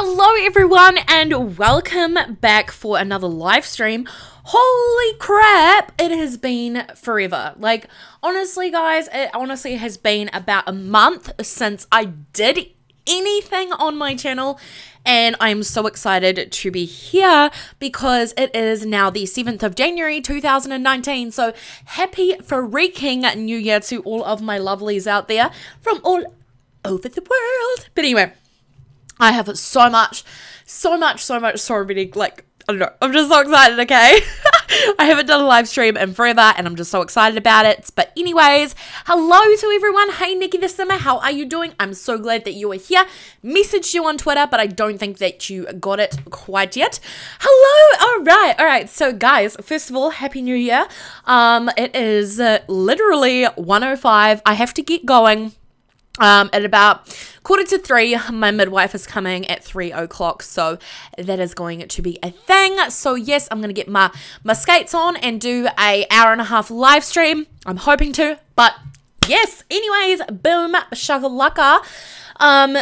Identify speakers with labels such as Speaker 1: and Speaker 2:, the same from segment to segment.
Speaker 1: Hello everyone and welcome back for another live stream. Holy crap, it has been forever. Like, honestly guys, it honestly has been about a month since I did anything on my channel, and I'm so excited to be here because it is now the 7th of January 2019. So happy freaking New Year to all of my lovelies out there from all over the world. But anyway, I have so many, like, I don't know, I'm just so excited, okay? I haven't done a live stream in forever, and I'm just so excited about it. But anyways, hello to everyone. Hey, Nikki the Simmer, how are you doing? I'm so glad that you are here. Messaged you on Twitter, but I don't think that you got it quite yet. Hello, all right. So guys, first of all, Happy New Year. It is literally 1:05. I have to get going. At about 2:45, my midwife is coming at 3 o'clock, so that is going to be a thing. So yes, I'm going to get my skates on and do a hour-and-a-half live stream. I'm hoping to, but yes, anyways, boom, shakalaka. Oh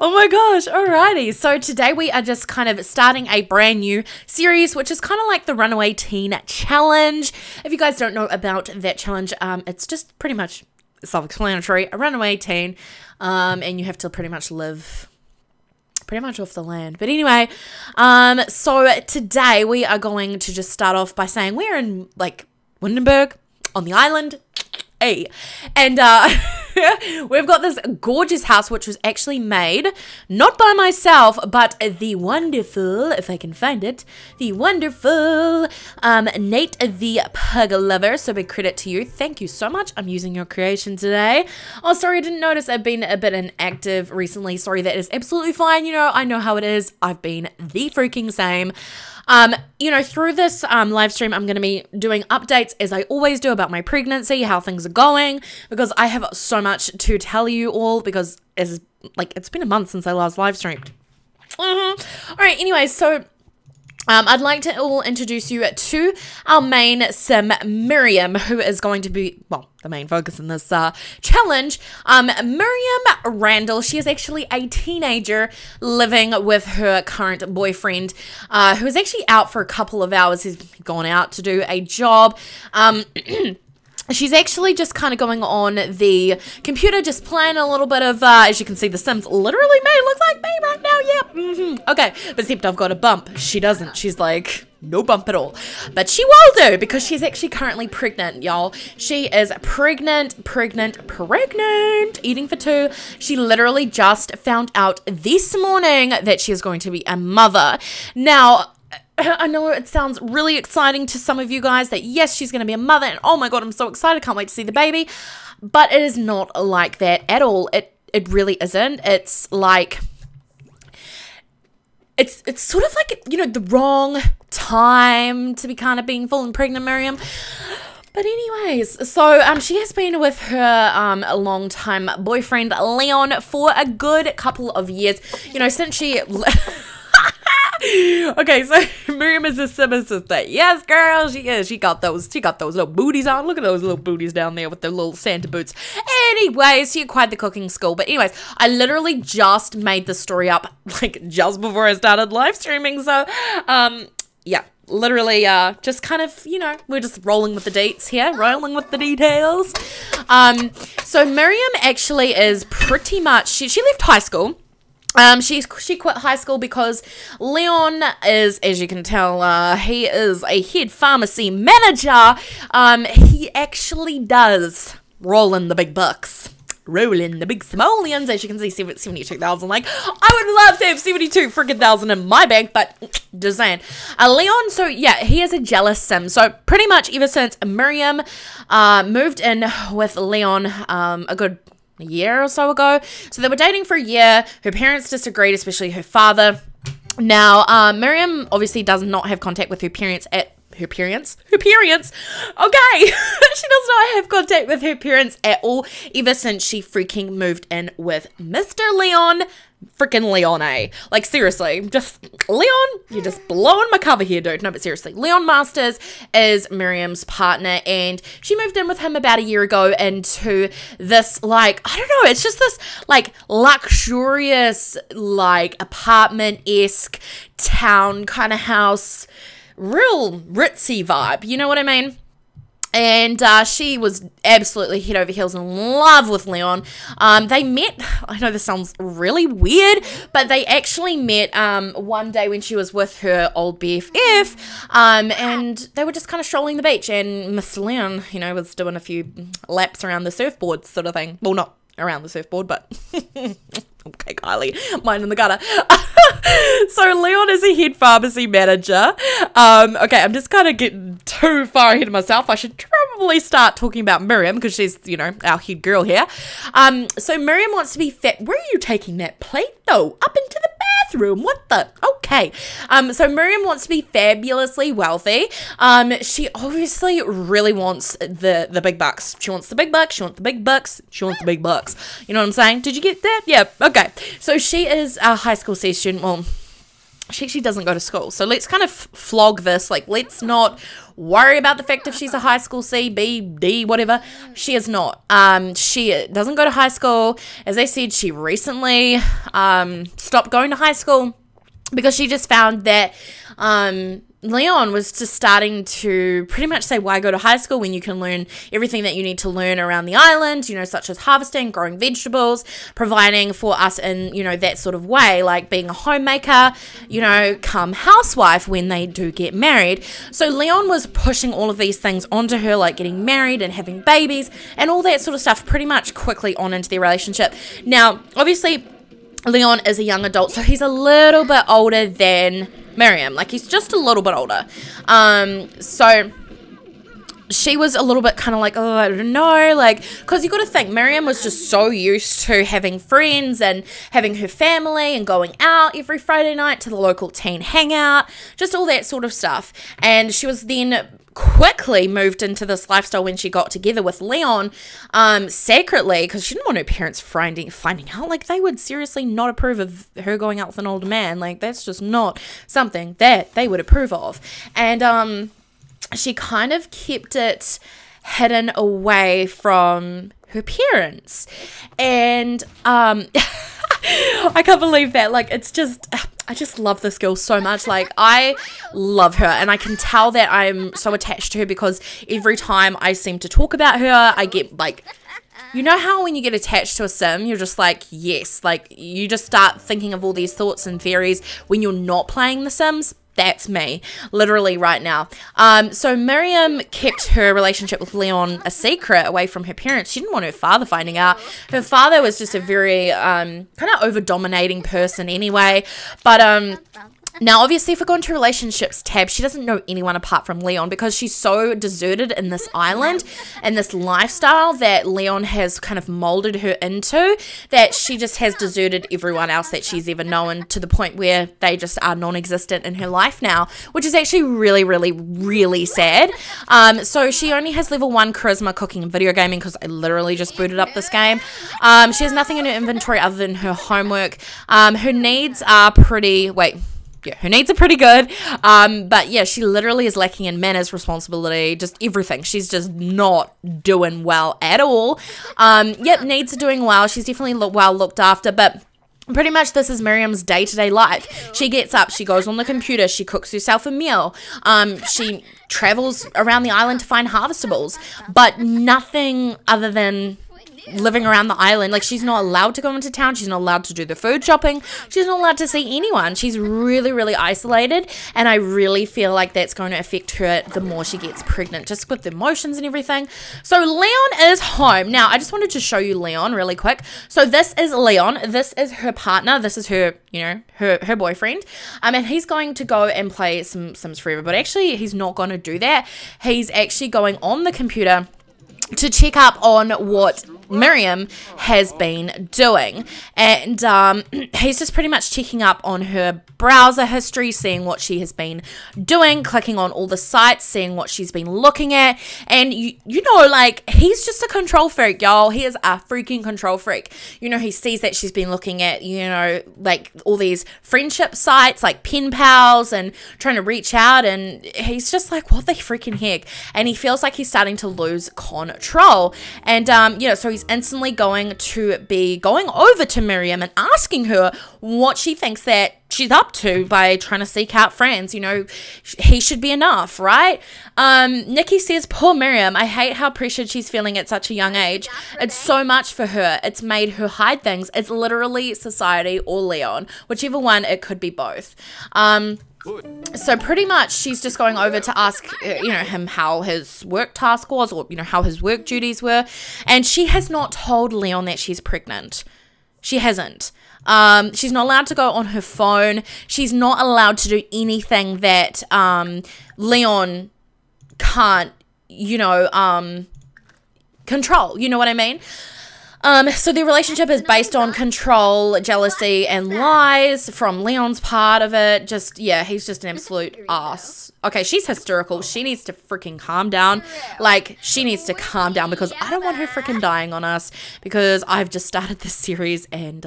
Speaker 1: my gosh, alrighty. So today we are just kind of starting a brand new series, which is kind of like the Runaway Teen Challenge. If you guys don't know about that challenge, it's just pretty much self-explanatory, a runaway teen, and you have to pretty much live off the land. But anyway, so today we are going to just start off by saying we're in, like, Windenburg on the island. Hey, and we've got this gorgeous house which was actually made not by myself but the wonderful, if I can find it, the wonderful Nate the Pug Lover. So big credit to you. Thank you so much. I'm using your creation today. Oh, sorry, I didn't notice I've been a bit inactive recently. Sorry, that is absolutely fine. You know, I know how it is. I've been the freaking same. You know, through this live stream, I'm going to be doing updates as I always do about my pregnancy, how things are going, because I have so much to tell you all, because it's been a month since I last live streamed. All right, anyway, so I'd like to all introduce you to our main sim, Miriam, who is going to be, well, the main focus in this challenge. Miriam Randall, she is actually a teenager living with her current boyfriend, who is actually out for a couple of hours. He's gone out to do a job. She's actually just kind of going on the computer, just playing a little bit of, as you can see, The Sims literally may look like me right now, yep. Okay, but except I've got a bump. She doesn't. She's like, no bump at all. But she will do, because she's actually currently pregnant, y'all. She is pregnant, eating for two. She literally just found out this morning that she is going to be a mother. Now, I know it sounds really exciting to some of you guys that yes, she's going to be a mother, and oh my god, I'm so excited, can't wait to see the baby. But it is not like that at all. It really isn't. It's like, it's sort of like, you know, the wrong time to be kind of being full and pregnant, Miriam. But anyways, so she has been with her long-time boyfriend Leon for a good couple of years. You know, since she okay, so Miriam is a Simmer sister. Yes, girl, she is. She got those little booties on. Look at those little booties down there with their little Santa boots. Anyways, she acquired the cooking school. But anyways, I literally just made the story up, like, just before I started live streaming. So, yeah, literally, just kind of, you know, we're just rolling with the dates here, rolling with the details. So Miriam actually is pretty much, she left high school. She quit high school because Leon is, as you can tell, he is a head pharmacy manager. He actually does roll in the big bucks. Roll in the big simoleons, as you can see, 72,000. Like, I would love to have 72 freaking thousand in my bank, but just saying. Leon, so yeah, he is a jealous sim. So pretty much ever since Miriam moved in with Leon a good year or so ago. So they were dating for a year. Her parents disagreed, especially her father. Now, Miriam obviously does not have contact with her parents at her parents. Okay. She does not have contact with her parents at all ever since she freaking moved in with Mr. Leon. Freaking Leon, eh? Like, seriously, just Leon, you're just blowing my cover here, dude. No, but seriously, Leon Masters is Miriam's partner, and she moved in with him about a year ago into this, like, I don't know, it's just this, like, luxurious, like, apartment-esque town kind of house, real ritzy vibe, you know what I mean? And she was absolutely head over heels in love with Leon. They met, I know this sounds really weird, but they actually met one day when she was with her old BFF, and they were just kind of strolling the beach, and Mr. Leon, you know, was doing a few laps around the surfboard sort of thing. Well, not around the surfboard, but okay, Kylie, mine in the gutter. So Leon is a head pharmacy manager. Okay, I'm just kind of getting too far ahead of myself. I should probably start talking about Miriam because she's, you know, our head girl here. So Miriam wants to be fat. Where are you taking that plate though? Up into the bathroom. What the? Okay. So Miriam wants to be fabulously wealthy. She obviously really wants the big bucks. She wants the big bucks. She wants the big bucks. She wants the big bucks. You know what I'm saying? Did you get that? Yeah. Okay. So she is a high school C student. Well, she actually doesn't go to school. So let's kind of flog this. Like, let's not worry about the fact if she's a high school C, B, D, whatever. She is not. She doesn't go to high school. As I said, she recently stopped going to high school because she just found that Leon was just starting to pretty much say, why go to high school when you can learn everything that you need to learn around the island, you know, such as harvesting, growing vegetables, providing for us in, you know, that sort of way, like being a homemaker, you know, come housewife when they do get married. So Leon was pushing all of these things onto her, like getting married and having babies and all that sort of stuff pretty much quickly on into their relationship. Now, obviously, Leon is a young adult, so he's a little bit older than Miriam. Like, he's just a little bit older. So she was a little bit kind of like, oh, I don't know, like, because you got to think, Miriam was just so used to having friends and having her family and going out every Friday night to the local teen hangout, just all that sort of stuff. And she was then quickly moved into this lifestyle when she got together with Leon, secretly, because she didn't want her parents finding out. Like, they would seriously not approve of her going out with an older man. Like, that's just not something that they would approve of. And she kind of kept it hidden away from her parents. And I can't believe that. Like, it's just, I just love this girl so much. Like, I love her, and I can tell that I'm so attached to her because every time I seem to talk about her, I get like, you know how when you get attached to a sim, you're just like, yes, like you just start thinking of all these thoughts and theories when you're not playing the Sims? That's me, literally right now. So Miriam kept her relationship with Leon a secret away from her parents. She didn't want her father finding out. Her father was just a very kind of over-dominating person anyway. But now, obviously, if we go into relationships tab, she doesn't know anyone apart from Leon because she's so deserted in this island and this lifestyle that Leon has kind of molded her into, that she just has deserted everyone else that she's ever known to the point where they just are non-existent in her life now, which is actually really, really, really sad. So she only has level 1 charisma, cooking, and video gaming because I literally just booted up this game. She has nothing in her inventory other than her homework. Her needs are pretty... Yeah, her needs are pretty good, but yeah, she literally is lacking in manners, responsibility, just everything. She's just not doing well at all. Yep, needs are doing well. She's definitely well looked after, but pretty much this is Miriam's day-to-day life. She gets up, she goes on the computer, she cooks herself a meal, she travels around the island to find harvestables, but nothing other than living around the island. Like, she's not allowed to go into town, she's not allowed to do the food shopping, she's not allowed to see anyone. She's really, really isolated, and I really feel like that's going to affect her the more she gets pregnant, just with the emotions and everything. So Leon is home. Now, I just wanted to show you Leon really quick. So this is Leon, this is her partner, this is her, you know, her boyfriend, and he's going to go and play some Sims Forever, but actually he's not going to do that. He's actually going on the computer to check up on what Miriam has been doing. And he's just pretty much checking up on her browser history, seeing what she has been doing, clicking on all the sites, seeing what she's been looking at. And you know, like, he's just a control freak, y'all. He is a freaking control freak. You know, he sees that she's been looking at, you know, like all these friendship sites like pen pals and trying to reach out, and he's just like, what the freaking heck? And he feels like he's starting to lose control. And you know, so he's instantly going to be going over to Miriam and asking her what she thinks that she's up to by trying to seek out friends. You know, he should be enough, right? Nikki says, poor Miriam, I hate how pressured she's feeling at such a young age. It's so much for her. It's made her hide things. It's literally society or Leon, whichever one. It could be both. So pretty much she's just going over to ask, you know, him how his work task was, or, you know, how his work duties were. And she has not told Leon that she's pregnant. She hasn't. She's not allowed to go on her phone. She's not allowed to do anything that Leon can't, you know, control. You know what I mean? So their relationship is based on control, jealousy, and lies from Leon's part of it. Just, yeah, he's just an absolute ass. Okay, she's hysterical. She needs to freaking calm down. Like, she needs to calm down, because I don't want her freaking dying on us, because I've just started this series, and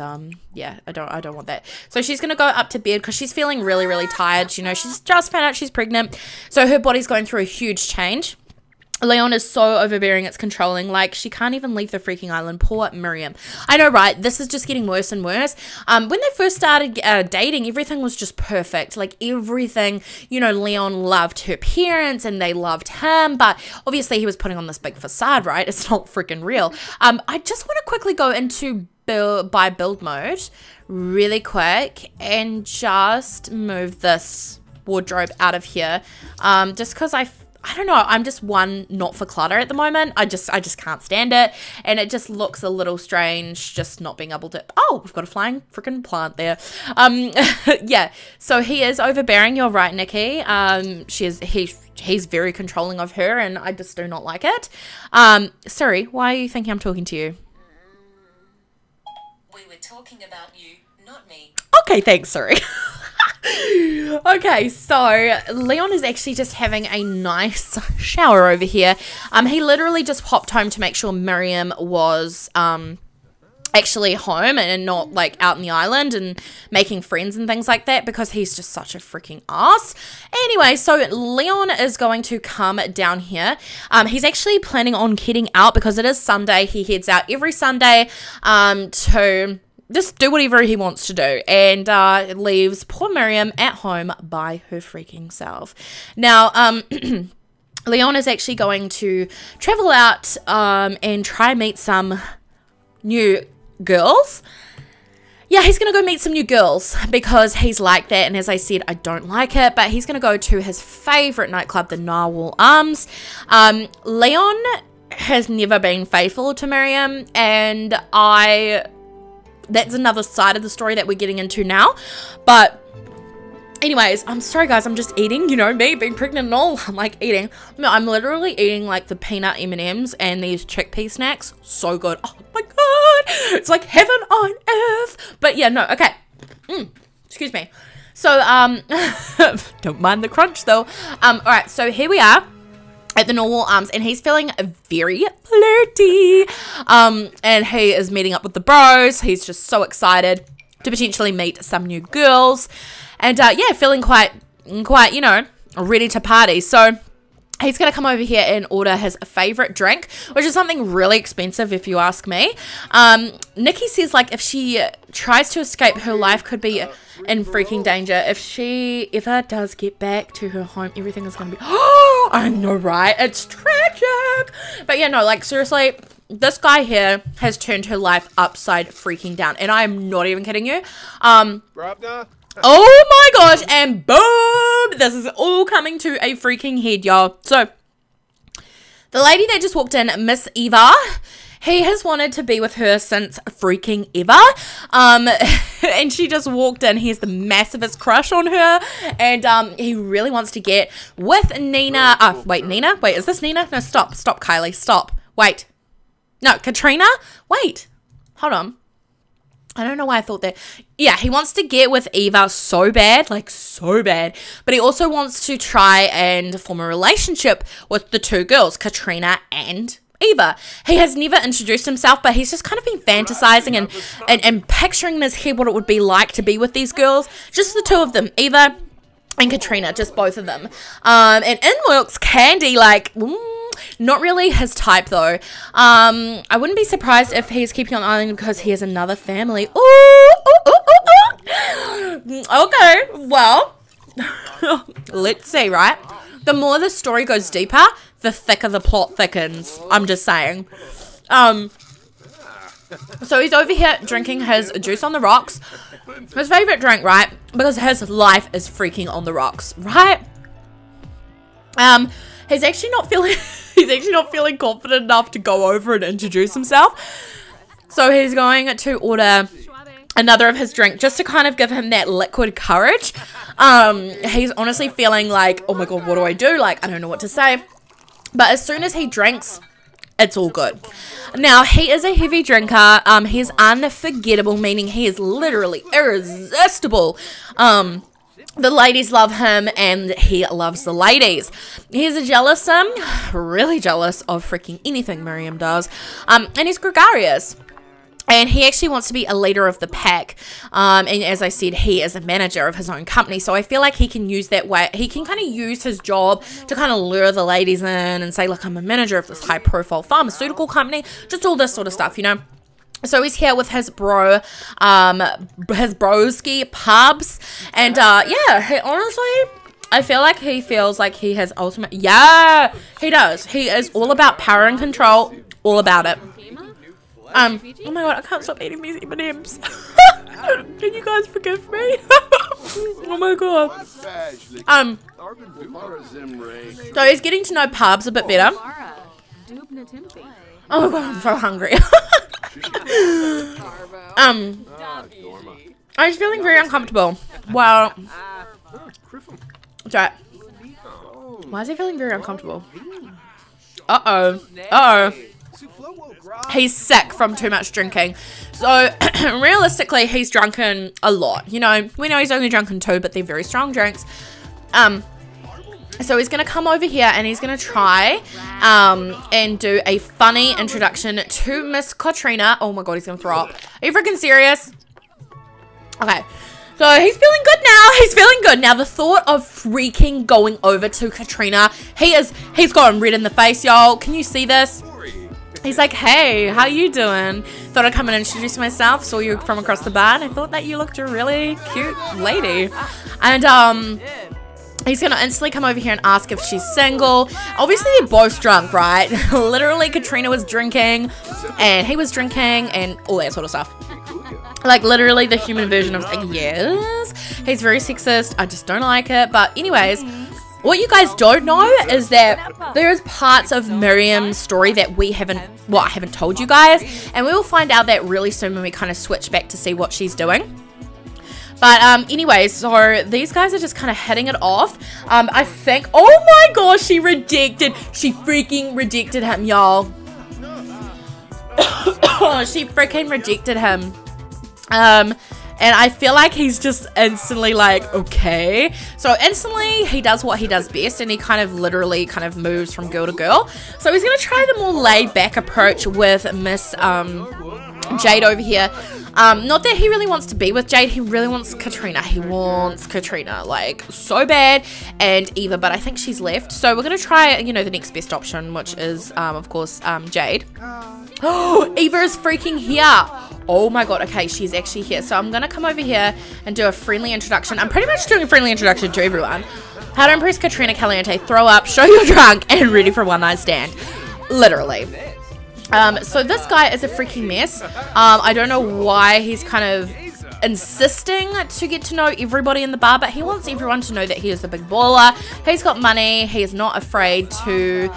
Speaker 1: yeah, I don't want that. So she's gonna go up to bed because she's feeling really, really tired. You know, she's just found out she's pregnant, so her body's going through a huge change. Leon is so overbearing, it's controlling. Like, she can't even leave the freaking island. Poor Miriam. I know, right? This is just getting worse and worse. When they first started dating, everything was just perfect. Like, everything, you know, Leon loved her parents and they loved him, but obviously he was putting on this big facade, right? It's not freaking real. I just want to quickly go into build mode really quick and just move this wardrobe out of here. Just because I don't know, I'm just not for clutter at the moment. I just can't stand it, and it just looks a little strange just not being able to. Oh, we've got a flying freaking plant there. Yeah, so he is overbearing. You're right, Nikki. He's very controlling of her, and I just do not like it. Sorry, why are you thinking I'm talking to you?
Speaker 2: We were talking about you, not me.
Speaker 1: Okay, thanks, sorry. Okay, so Leon is actually just having a nice shower over here. He literally just popped home to make sure Miriam was actually home and not like out in the island and making friends and things like that, because he's just such a freaking ass. Anyway, so Leon is going to come down here. He's actually planning on heading out because it is Sunday. He heads out every Sunday to just do whatever he wants to do, and leaves poor Miriam at home by her freaking self. Now, Leon is actually going to travel out and try and meet some new girls. Yeah, he's going to go meet some new girls because he's like that, and as I said, I don't like it, but he's going to go to his favorite nightclub, the MIRIAM'S. Leon has never been faithful to Miriam, and that's another side of the story that we're getting into now. But anyways, I'm sorry guys, I'm just eating, you know me being pregnant and all, I'm like eating. No, I'm literally eating like the peanut M&Ms and these chickpea snacks. So good. Oh my god, it's like heaven on earth. But yeah, no, okay. Excuse me. So don't mind the crunch though. All right, so here we are at the MIRIAM'S, and he's feeling very flirty. And he is meeting up with the bros. He's just so excited to potentially meet some new girls, and yeah, feeling quite, you know, ready to party. So he's gonna come over here and order his favorite drink, which is something really expensive if you ask me. Nikki says, like, if she tries to escape, her life could be in freaking danger. If she ever does get back to her home, everything is gonna be, oh, I know, right? It's tragic. But yeah, no, like, seriously, this guy here has turned her life upside freaking down, and I am not even kidding you. Oh my gosh, and boom, this is all coming to a freaking head, y'all. So the lady that just walked in, Miss Eva, he has wanted to be with her since freaking ever. And she just walked in. He has the massivest crush on her, and he really wants to get with Nina. Wait, Nina? Wait, is this Nina? No, stop, Kylie, stop. Wait. No, Katrina? Wait. Hold on. I don't know why I thought that. Yeah, he wants to get with Eva so bad, like so bad. But he also wants to try and form a relationship with the two girls, Katrina and Eva. He has never introduced himself, but he's just kind of been fantasizing and picturing in his head what it would be like to be with these girls. Just the two of them, Eva and Katrina, just both of them. And in walks Candy, like... not really his type though. I wouldn't be surprised if he's keeping on the island because he has another family. Ooh, ooh, ooh, ooh, ooh. Okay, well, let's see, right? The more the story goes deeper, the thicker the plot thickens. I'm just saying. So he's over here drinking his juice on the rocks. His favorite drink, right? Because his life is freaking on the rocks, right? He's actually not feeling confident enough to go over and introduce himself. So he's going to order another of his drink just to kind of give him that liquid courage. He's honestly feeling like, oh my god, what do I do? Like, I don't know what to say. But as soon as he drinks, it's all good. Now, he is a heavy drinker. He's unforgettable, meaning he is literally irresistible. The ladies love him, and he loves the ladies. He's a jealous, really jealous of freaking anything Miriam does. And he's gregarious. And he actually wants to be a leader of the pack. And as I said, he is a manager of his own company. So I feel like he can use that way. He can kind of use his job to kind of lure the ladies in and say, look, I'm a manager of this high-profile pharmaceutical company. Just all this sort of stuff, you know. So he's here with his bro, his broski pubs, and yeah, honestly, I feel like he feels like he has ultimate, yeah, he does. He is all about power and control, all about it. Oh my god, I can't stop eating these M&M's. Can you guys forgive me? Oh my god. So he's getting to know pubs a bit better. Oh my god, I'm so hungry. I was feeling very uncomfortable. Well, sorry. Why is he feeling very uncomfortable? Uh-oh. He's sick from too much drinking. So, realistically, he's drunken a lot. You know, we know he's only drunken 2, but they're very strong drinks. So he's going to come over here and he's going to try and do a funny introduction to Miss Katrina. Oh my god, he's going to throw up. Are you freaking serious? Okay. So he's feeling good now. He's feeling good. Now the thought of freaking going over to Katrina, he's gotten red in the face, y'all. Can you see this? He's like, hey, how you doing? Thought I'd come and introduce myself. Saw you from across the bar and I thought that you looked a really cute lady. And he's going to instantly come over here and ask if she's single. Obviously, they're both drunk, right? Literally, Katrina was drinking, and he was drinking, and all that sort of stuff. Like, literally, the human version of, like, yes. He's very sexist. I just don't like it. But anyways, what you guys don't know is that there's parts of Miriam's story that I haven't told you guys. And we will find out that really soon when we kind of switch back to see what she's doing. But anyways, so these guys are just kind of hitting it off. I think, oh my gosh, she freaking rejected him, y'all. She freaking rejected him. And I feel like he's just instantly like, okay. So instantly he does what he does best, and he kind of literally kind of moves from girl to girl. So he's going to try the more laid back approach with Miss Jade over here. Not that he really wants to be with Jade, he really wants Katrina. He wants Katrina, like, so bad, and Eva, but I think she's left. So we're going to try, you know, the next best option, which is, of course, Jade. Oh, Eva is freaking here. Oh my god, okay, she's actually here. So I'm going to come over here and do a friendly introduction. I'm pretty much doing a friendly introduction to everyone. How to impress Katrina Caliente, throw up, show you're drunk, and ready for one night stand. Literally. So this guy is a freaking mess. I don't know why he's kind of insisting to get to know everybody in the bar, but he wants everyone to know that he is a big baller. He's got money. He is not afraid to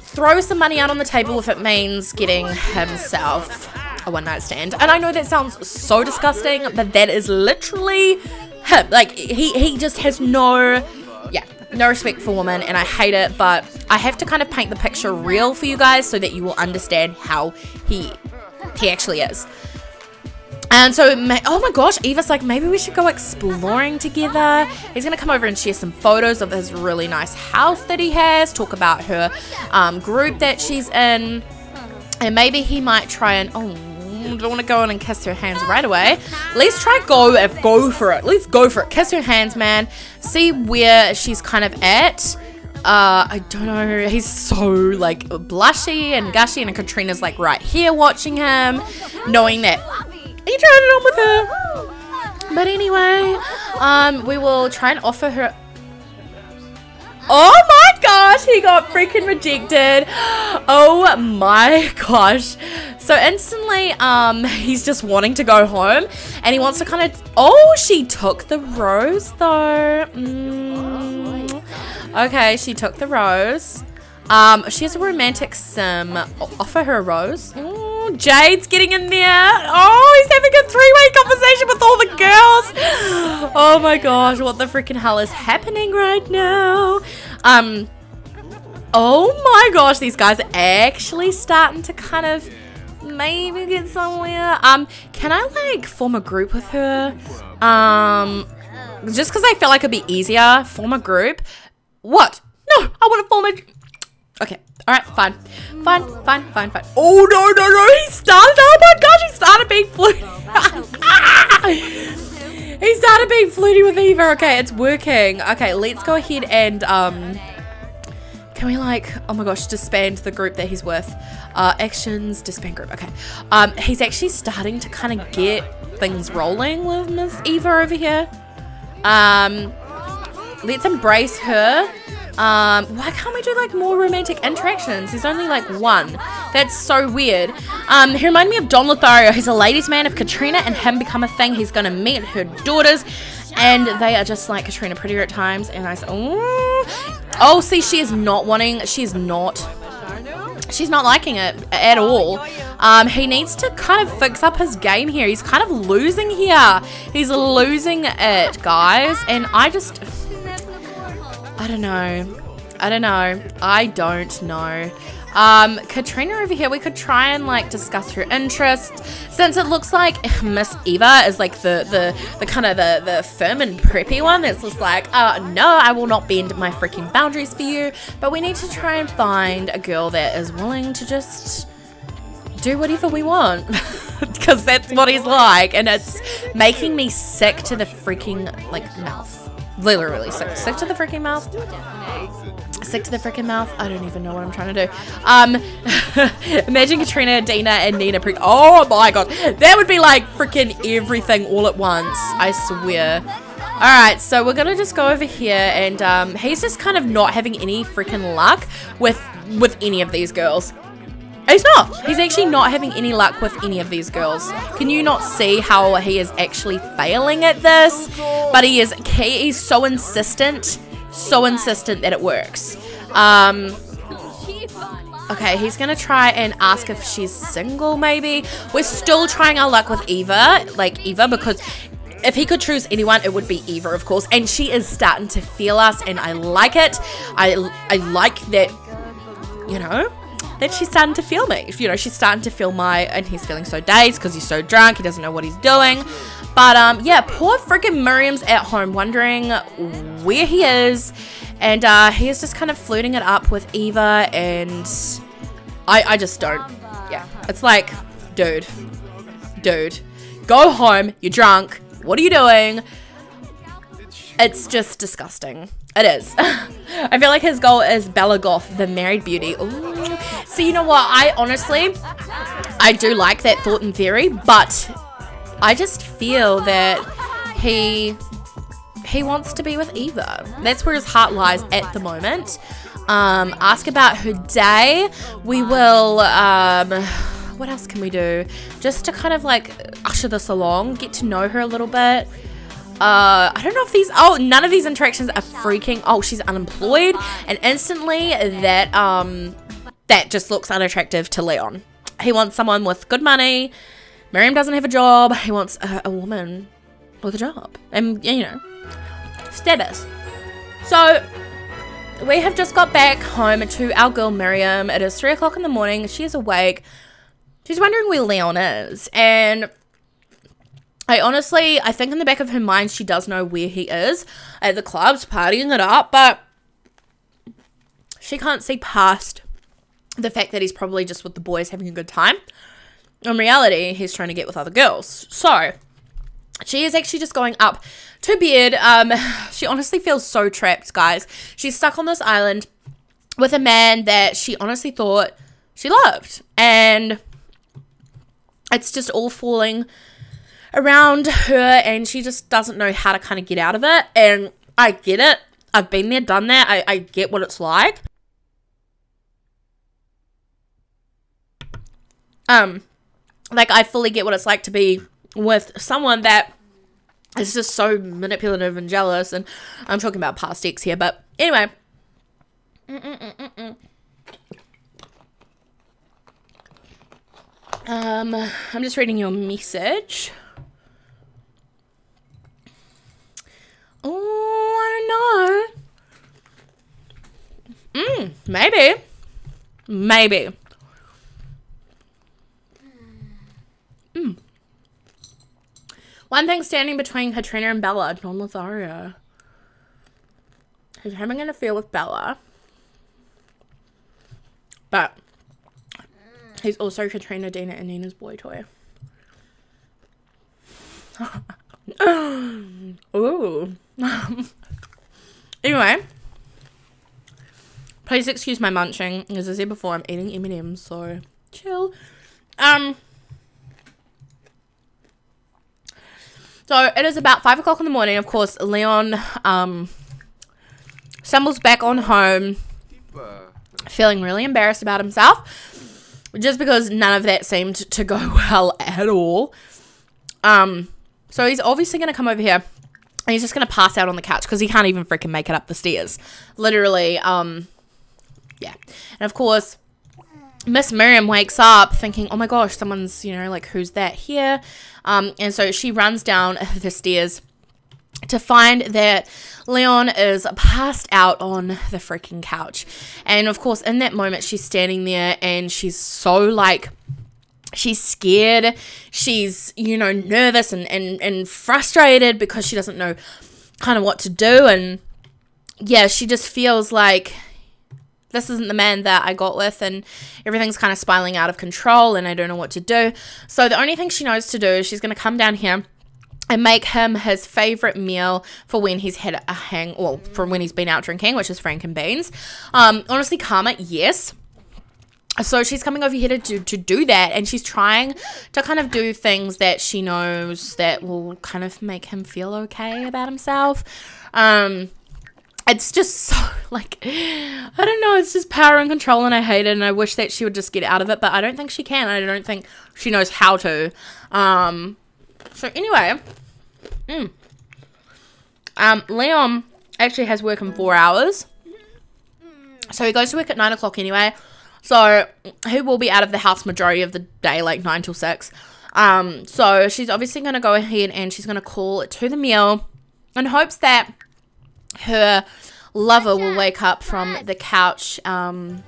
Speaker 1: throw some money out on the table if it means getting himself a one night stand. And I know that sounds so disgusting, but that is literally him. Like, he just has no, yeah, No respect for women, and I hate it, but I have to kind of paint the picture real for you guys so that you will understand how he actually is. And so, oh my gosh, Eva's like, maybe we should go exploring together. He's going to come over and share some photos of his really nice house that he has, talk about her group that she's in, and maybe he might try and, oh, don't want to go in and kiss her hands right away. Let's try go for it. Let's go for it. Kiss her hands, man. See where she's kind of at. I don't know. He's so like blushy and gushy, and Katrina's like right here watching him, knowing that he tried it on with her. But anyway, we will try and offer her. Oh my gosh, he got freaking rejected. Oh my gosh. So instantly, he's just wanting to go home, and he wants to kind of, oh, she took the rose though. Okay, she took the rose. She has a romantic sim. Offer her a rose. Ooh, Jade's getting in there. Oh, he's having a three-way conversation with all the girls. Oh my gosh, what the freaking hell is happening right now? Oh my gosh, these guys are actually starting to kind of maybe get somewhere. Can I like form a group with her? Just because I feel like it'd be easier, form a group. What? No, I want to form a... Okay, alright, fine. Fine. Oh, no, he started, oh my gosh, he started being flirty. He started being flirty with Eva. Okay, it's working. Okay, let's go ahead and, can we like, oh my gosh, disband the group that he's with. Actions, disband group, okay. He's actually starting to kind of get things rolling with Miss Eva over here. Let's embrace her. Why can't we do like more romantic interactions? There's only like one. That's so weird. He reminded me of Don Lothario. He's a ladies' man. If Katrina and him become a thing, he's gonna meet her daughters, and they are just like Katrina, prettier at times. And I said, oh, see, she is not wanting. She's not liking it at all. He needs to kind of fix up his game here. He's kind of losing here. He's losing it, guys. And I don't know. Katrina over here, we could try and like discuss her interests, since it looks like Miss Eva is like the kind of the firm and preppy one that's just like, no, I will not bend my freaking boundaries for you. But we need to try and find a girl that is willing to just do whatever we want, because that's what he's like, and it's making me sick to the freaking like mouth. Literally sick to the freaking mouth. Sick to the freaking mouth. I don't even know what I'm trying to do. Imagine Katrina, Dina, and Nina. Oh my god, that would be like freaking everything all at once. I swear. All right, so we're gonna just go over here, and he's just kind of not having any freaking luck with any of these girls. He's not. He's actually not having any luck with any of these girls. Can you not see how he is actually failing at this? But he's so insistent that it works. Okay, he's gonna try and ask if she's single, maybe. We're still trying our luck with Eva, because if he could choose anyone, it would be Eva, of course. And she is starting to feel us, and I like it. I like that, you know, that she's starting to feel me. You know, she's starting to feel and he's feeling so dazed because he's so drunk, he doesn't know what he's doing. But yeah, poor freaking Miriam's at home wondering where he is, and he is just kind of flirting it up with Eva, and I just don't. Yeah, it's like, dude, go home, you're drunk, what are you doing? It's just disgusting. It is. I feel like his goal is Bella Goth, the married beauty. Ooh. So you know what? I do like that thought and theory, but I just feel that he wants to be with Eva. That's where his heart lies at the moment. Ask about her day. We will, what else can we do? Just to kind of like usher this along, get to know her a little bit. I don't know if none of these interactions are freaking, she's unemployed, and instantly that just looks unattractive to Leon. He wants someone with good money. Miriam doesn't have a job. He wants a woman with a job and, you know, status. So we have just got back home to our girl Miriam. It is 3 o'clock in the morning. She is awake. She's wondering where Leon is. And I think in the back of her mind, she does know where he is at the clubs, partying it up. But she can't see past the fact that he's probably just with the boys having a good time. In reality, he's trying to get with other girls. So she is actually just going up to bed. She honestly feels so trapped, guys. She's stuck on this island with a man that she honestly thought she loved. And it's just all falling around her, and she just doesn't know how to kind of get out of it. And I get it. I've been there, done that. I get what it's like. Like, I fully get what it's like to be with someone that is just so manipulative and jealous. And I'm talking about past ex here, but anyway. I'm just reading your message. Oh, I don't know. Maybe. Maybe. One thing standing between Katrina and Bella, Don Lothario. He's having an affair with Bella. But he's also Katrina, Dina, and Nina's boy toy. Ooh. Anyway. Please excuse my munching. As I said before, I'm eating M&M's, so chill. So it is about 5 o'clock in the morning. Of course, Leon stumbles back on home, feeling really embarrassed about himself, just because none of that seemed to go well at all. So he's obviously going to come over here, and he's just going to pass out on the couch because he can't even freaking make it up the stairs. Literally, yeah. And of course, Miss Miriam wakes up thinking, oh my gosh, someone's, you know, like, who's that here? And so she runs down the stairs to find that Leon is passed out on the freaking couch. And of course, in that moment, she's standing there and she's so, like, she's scared. She's, you know, nervous and frustrated because she doesn't know kind of what to do. And yeah, she just feels like this isn't the man that I got with, and everything's kind of spiraling out of control, and I don't know what to do. So the only thing she knows to do is she's going to come down here and make him his favorite meal for when he's had a well, for when he's been out drinking, which is Frank and beans. Honestly, karma, yes. So she's coming over here to do that, and she's trying to kind of do things that she knows that will kind of make him feel okay about himself. It's just so, like, I don't know, it's just power and control, and I hate it, and I wish that she would just get out of it, but I don't think she can. I don't think she knows how to. So anyway, Leon actually has work in 4 hours, so he goes to work at 9 o'clock anyway, so he will be out of the house majority of the day, like 9 till 6. So she's obviously going to go ahead and she's going to call to the meal in hopes that her lover will wake up from the couch to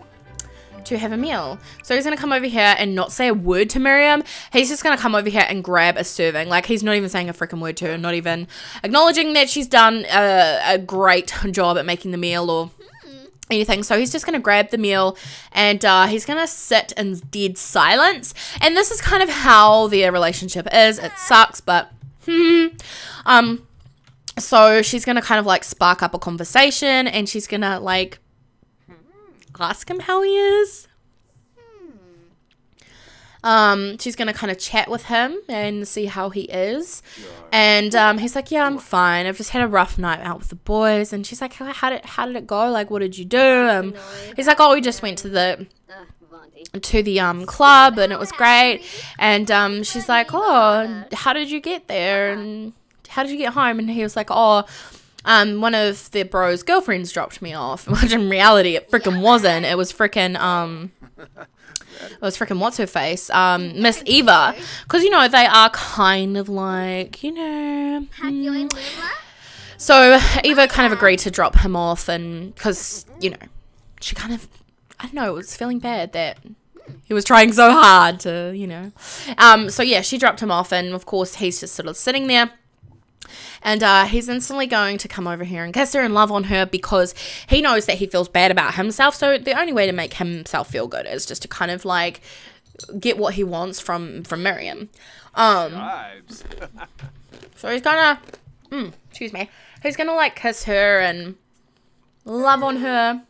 Speaker 1: have a meal. So he's going to come over here and not say a word to Miriam. He's just going to come over here and grab a serving. Like, he's not even saying a freaking word to her, not even acknowledging that she's done a great job at making the meal or anything. So he's just going to grab the meal and he's going to sit in dead silence. And this is kind of how their relationship is. It sucks, but so she's going to kind of, like, spark up a conversation, and she's going to, like, ask him how he is. She's going to kind of chat with him and see how he is. And he's like, yeah, I'm fine. I've just had a rough night out with the boys. And she's like, how did it go? Like, what did you do? He's like, oh, we just went to the club, and it was great. And she's like, oh, how did you get there? And how did you get home? And he was like, oh, one of the bros' girlfriends dropped me off. Which in reality, it freaking wasn't. It was freaking, what's her face? Miss Eva. Because, you know, they are kind of like, you know. So Eva kind of agreed to drop him off, and because, you know, she kind of, I don't know, was feeling bad that he was trying so hard to, you know. So yeah, she dropped him off, and of course he's just sort of sitting there. And he's instantly going to come over here and kiss her and love on her because he knows that he feels bad about himself. So the only way to make himself feel good is just to kind of like get what he wants from Miriam. So he's gonna, excuse me, he's gonna like kiss her and love on her.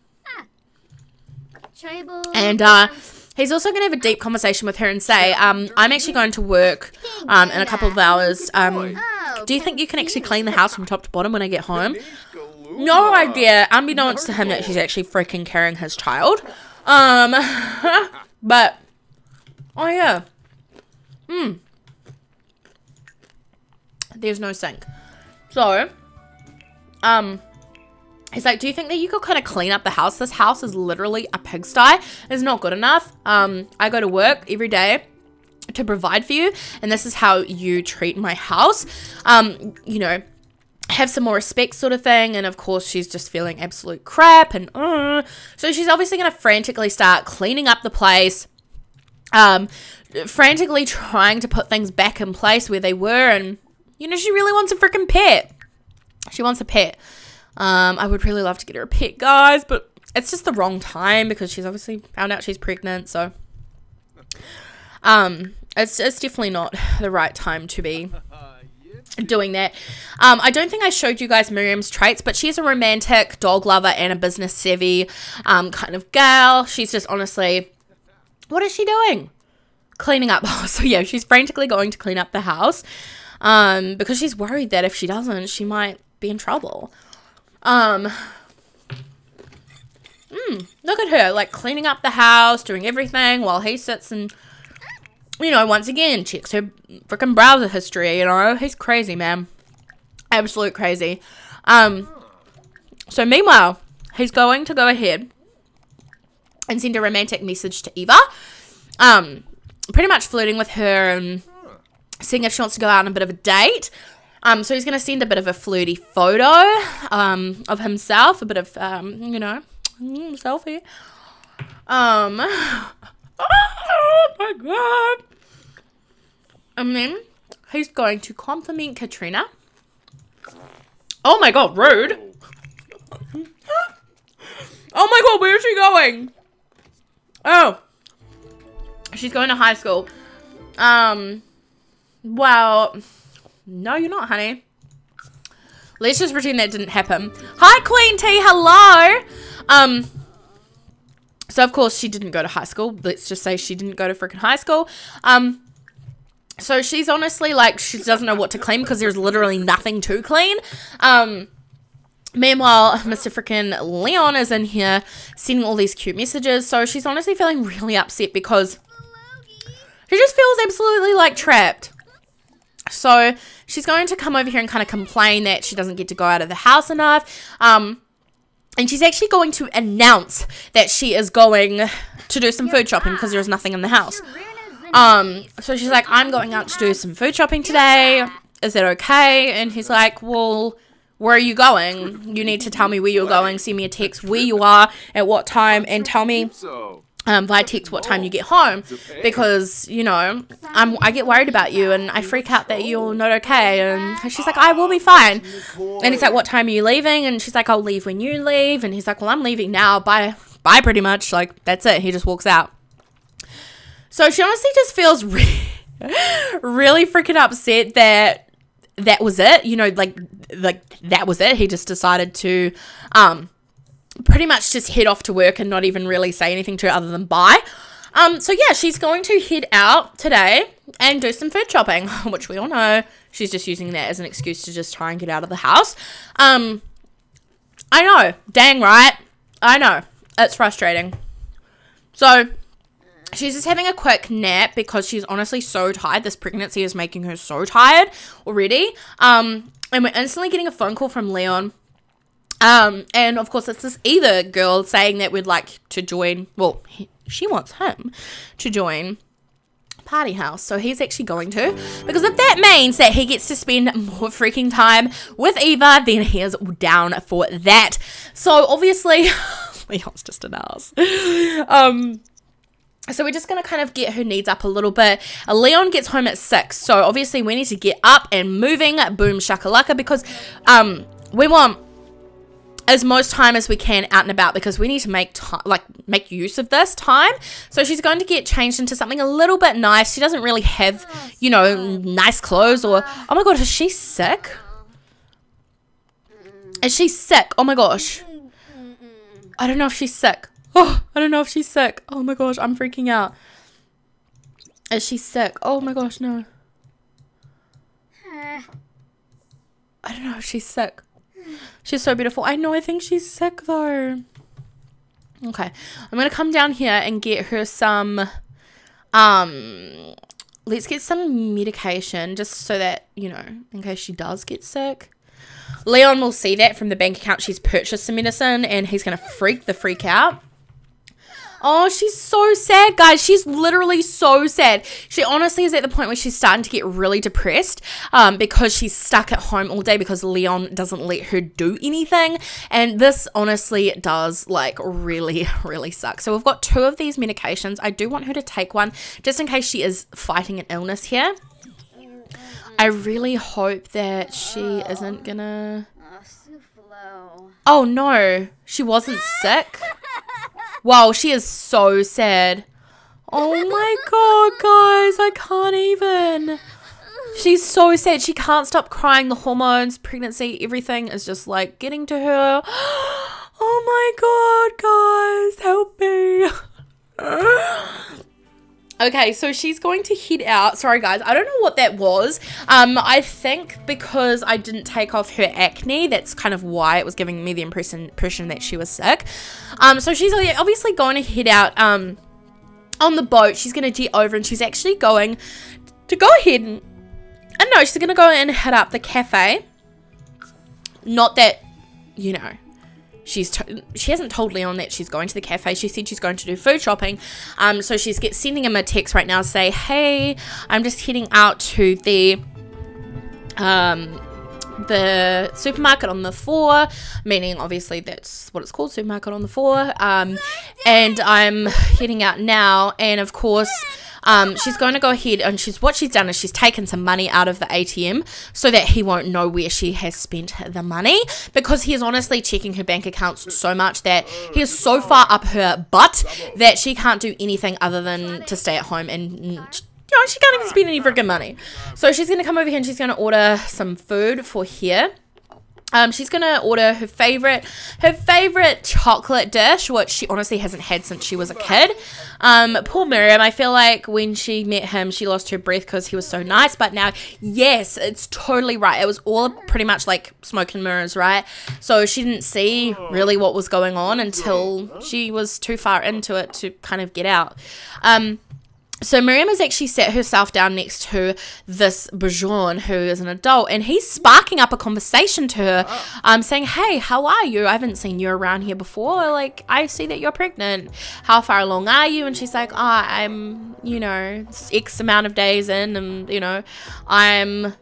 Speaker 1: And he's also going to have a deep conversation with her and say, I'm actually going to work in a couple of hours. Do you think you can actually clean the house from top to bottom when I get home? No idea, unbeknownst to him, that she's actually freaking carrying his child. But, oh yeah. There's no sink. So, he's like, do you think that you could kind of clean up the house? This house is literally a pigsty. It's not good enough. I go to work every day to provide for you, and this is how you treat my house. You know, have some more respect sort of thing. And of course she's just feeling absolute crap, and so she's obviously going to frantically start cleaning up the place, frantically trying to put things back in place where they were. And you know, she really wants a freaking pet. She wants a pet. I would really love to get her a pet, guys, but it's just the wrong time because she's obviously found out she's pregnant. So it's definitely not the right time to be doing that. I don't think I showed you guys Miriam's traits, but she's a romantic, dog lover, and a business savvy kind of gal. She's just honestly, what is she doing? Cleaning up. So yeah, she's frantically going to clean up the house because she's worried that if she doesn't, she might be in trouble. Look at her, like, cleaning up the house, doing everything while he sits and, you know, once again, checks her freaking browser history, you know. He's crazy, man. Absolute crazy. So meanwhile, he's going to go ahead and send a romantic message to Eva. Pretty much flirting with her and seeing if she wants to go out on a bit of a date. So he's going to send a bit of a flirty photo of himself, a bit of, you know, selfie. Oh my god. And then he's going to compliment Katrina. Oh my god, rude. Oh my god, where is she going? Oh. She's going to high school. Well, no, you're not, honey. Let's just pretend that didn't happen. Hi, Queen T. Hello. So of course she didn't go to high school. Let's just say she didn't go to freaking high school. So she's honestly like, she doesn't know what to clean because there's literally nothing to clean. Meanwhile, Mr. freaking Leon is in here sending all these cute messages. So she's honestly feeling really upset because she just feels absolutely like trapped. So she's going to come over here and kind of complain that she doesn't get to go out of the house enough. And she's actually going to announce that she is going to do some food shopping because there's nothing in the house. So she's like, I'm going out to do some food shopping today. Is that okay? And he's like, well, where are you going? You need to tell me where you're going. Send me a text where you are, at what time, and tell me via text what time you get home, because, you know, I get worried about you and I freak out that you're not okay. And she's like, I will be fine. And he's like, what time are you leaving? And she's like, I'll leave when you leave. And he's like, well, I'm leaving now. Bye pretty much. Like, that's it. He just walks out. So she honestly just feels really freaking upset that was it. You know, like that was it. He just decided to pretty much just head off to work and not even really say anything to her other than bye. So yeah, she's going to head out today and do some food shopping, which we all know she's just using that as an excuse to just try and get out of the house. I know, dang right. I know, it's frustrating. So she's just having a quick nap because she's honestly so tired. This pregnancy is making her so tired already. And we're instantly getting a phone call from Leon. And of course it's this Eva girl saying that we'd like to join, well, she wants him to join party house. So he's actually going to, because if that means that he gets to spend more freaking time with Eva, then he is down for that. So obviously Leon's just an ass. So we're just going to kind of get her needs up a little bit. Leon gets home at 6, so obviously we need to get up and moving, boom shakalaka, because we want as most time as we can out and about, because we need to make make use of this time. So she's going to get changed into something a little bit nice. She doesn't really have, you know, nice clothes, or oh my god, is she sick? Is she sick? Oh my gosh, I don't know if she's sick. Oh, I don't know if she's sick. Oh my gosh, I'm freaking out. Is she sick? Oh my gosh, no. I don't know if she's sick. She's so beautiful. I know, I think she's sick though. Okay, I'm gonna come down here and get her some let's get some medication, just so that, you know, in case she does get sick. Leon will see that from the bank account she's purchased some medicine, and he's gonna freak out. Oh, she's so sad, guys. She's literally so sad. She honestly is at the point where she's starting to get really depressed because she's stuck at home all day because Leon doesn't let her do anything. And this honestly does, like, really, really suck. So we've got 2 of these medications. I do want her to take one just in case she is fighting an illness here. I really hope that she isn't gonna... Oh, no. She wasn't sick? Wow, she is so sad. Oh my god, guys, I can't even. She's so sad. She can't stop crying. The hormones, pregnancy, everything is just like getting to her. Oh my god, guys, help me. Okay, so she's going to head out. Sorry, guys. I don't know what that was. I think because I didn't take off her acne, that's kind of why it was giving me the impression that she was sick. So she's obviously going to head out on the boat. She's going to jet over, and she's actually going to go ahead and... no, she's going to go and head up the cafe. Not that, you know... she hasn't told Leon that she's going to the cafe. She said she's going to do food shopping. So she's sending him a text right now, say, hey, I'm just heading out to the supermarket on the 4, meaning obviously that's what it's called, supermarket on the 4. And I'm heading out now, and of course she's going to go ahead and what she's done is she's taken some money out of the ATM so that he won't know where she has spent the money, because he is honestly checking her bank accounts so much that he is so far up her butt that she can't do anything other than to stay at home, and you know, she can't even spend any freaking money. So she's going to come over here and she's going to order some food for here. She's going to order her favorite chocolate dish, which she honestly hasn't had since she was a kid. Poor Miriam, I feel like when she met him, she lost her breath because he was so nice. But now, yes, it's totally right. It was all pretty much like smoke and mirrors, right? So she didn't see really what was going on until she was too far into it to kind of get out. So Miriam has actually sat herself down next to this Bajon, who is an adult, and he's sparking up a conversation to her, saying, hey, how are you? I haven't seen you around here before. Like, I see that you're pregnant. How far along are you? And she's like, I'm, you know, X amount of days in, and, you know, I'm...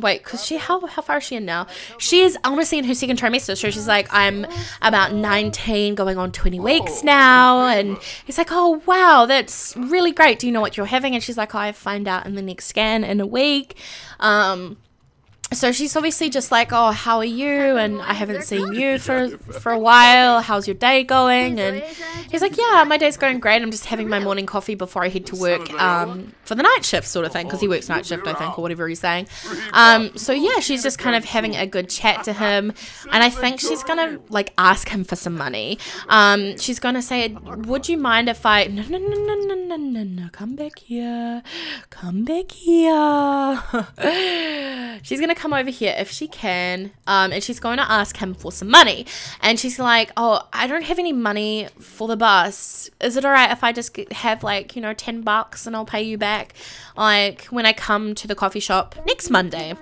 Speaker 1: wait, because how far is she in now? She is honestly in her 2nd trimester, so she's like, I'm about 19 going on 20 weeks now. And he's like, oh wow, that's really great, do you know what you're having? And she's like, oh, I find out in the next scan in a week. So she's obviously just like, oh, how are you? And I haven't seen you for a while. How's your day going? And he's like, yeah, my day's going great. I'm just having my morning coffee before I head to work for the night shift sort of thing, because he works night shift, I think, or whatever he's saying. So yeah, she's just kind of having a good chat to him. And I think she's going to like ask him for some money. She's going to say, would you mind if I... No, come back here. Come back here. She's going to come over here if she can, and she's going to ask him for some money. And she's like, oh, I don't have any money for the bus. Is it alright if I just have like, you know, $10 and I'll pay you back like when I come to the coffee shop next Monday?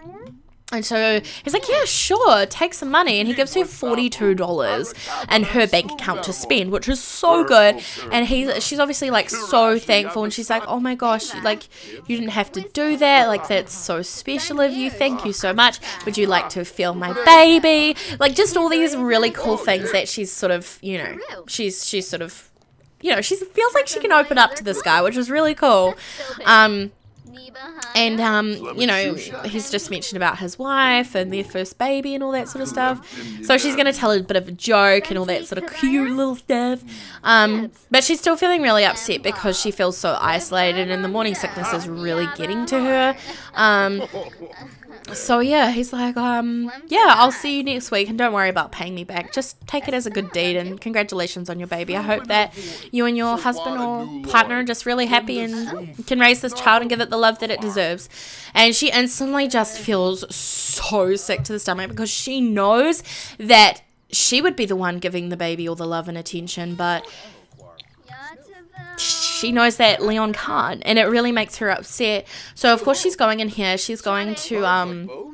Speaker 1: And so he's like, yeah, sure, take some money. And he gives her $42 in her bank account to spend, which is so good. And she's obviously like so thankful. And she's like, oh my gosh, like you didn't have to do that. Like that's so special of you. Thank you so much. Would you like to feel my baby? Like just all these really cool things that she's sort of, you know, she's sort of, you know, she feels like she can open up to this guy, which is really cool. And, you know, he's just mentioned about his wife and their first baby and all that sort of stuff. So she's going to tell a bit of a joke and all that sort of cute little stuff. But she's still feeling really upset because she feels so isolated and the morning sickness is really getting to her. So yeah, he's like, yeah, I'll see you next week and don't worry about paying me back. Just take it as a good deed and congratulations on your baby. I hope that you and your husband or partner are just really happy and can raise this child and give it the love that it deserves. And she instantly just feels so sick to the stomach because she knows that she would be the one giving the baby all the love and attention, but she knows that Leon can't, and it really makes her upset. So of course she's going in here. She's going to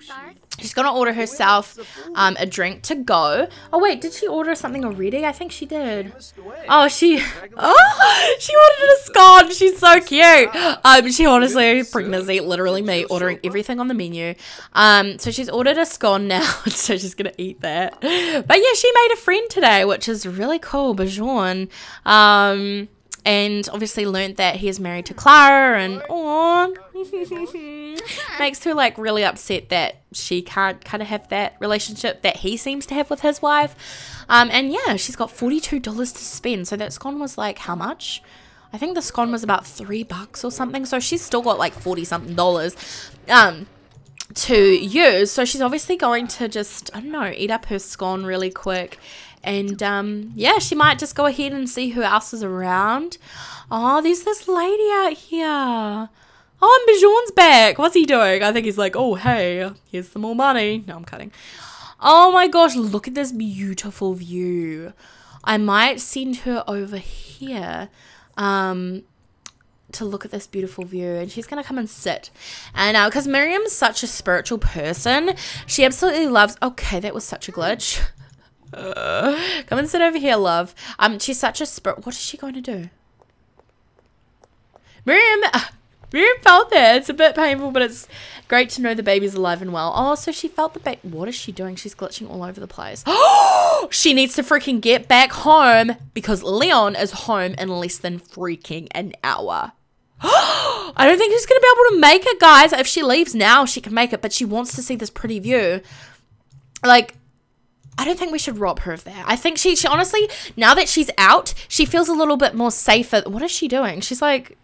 Speaker 1: she's gonna order herself a drink to go. Oh wait, did she order something already? I think she did. Oh, she ordered a scone. She's so cute. She honestly pregnancy, literally me ordering everything on the menu. So she's ordered a scone now, so she's gonna eat that. But yeah, she made a friend today, which is really cool. Bajon. And obviously learnt that he is married to Clara, and makes her like really upset that she can't kind of have that relationship that he seems to have with his wife. And yeah, she's got $42 to spend. So that scone was like how much? I think the scone was about $3 or something. So she's still got like $40-something to use. So she's obviously going to just, I don't know, eat up her scone really quick. And yeah, she might just go ahead and see who else is around. Oh, there's this lady out here. Oh, and Bajon's back. What's he doing? I think he's like, oh, hey, here's some more money. No, I'm cutting. Oh my gosh, look at this beautiful view. I might send her over here to look at this beautiful view, and she's gonna come and sit. And because Miriam's such a spiritual person, she absolutely loves, okay, that was such a glitch. Come and sit over here, love. She's such a spirit. What is she going to do? Miriam felt that. It's a bit painful, but it's great to know the baby's alive and well. Oh, so she felt the baby. What is she doing? She's glitching all over the place. She needs to freaking get back home because Leon is home in less than freaking an hour. I don't think she's going to be able to make it, guys. If she leaves now, she can make it, but she wants to see this pretty view. Like, I don't think we should rob her of that. I think she honestly, now that she's out, she feels a little bit more safer. What is she doing? She's like,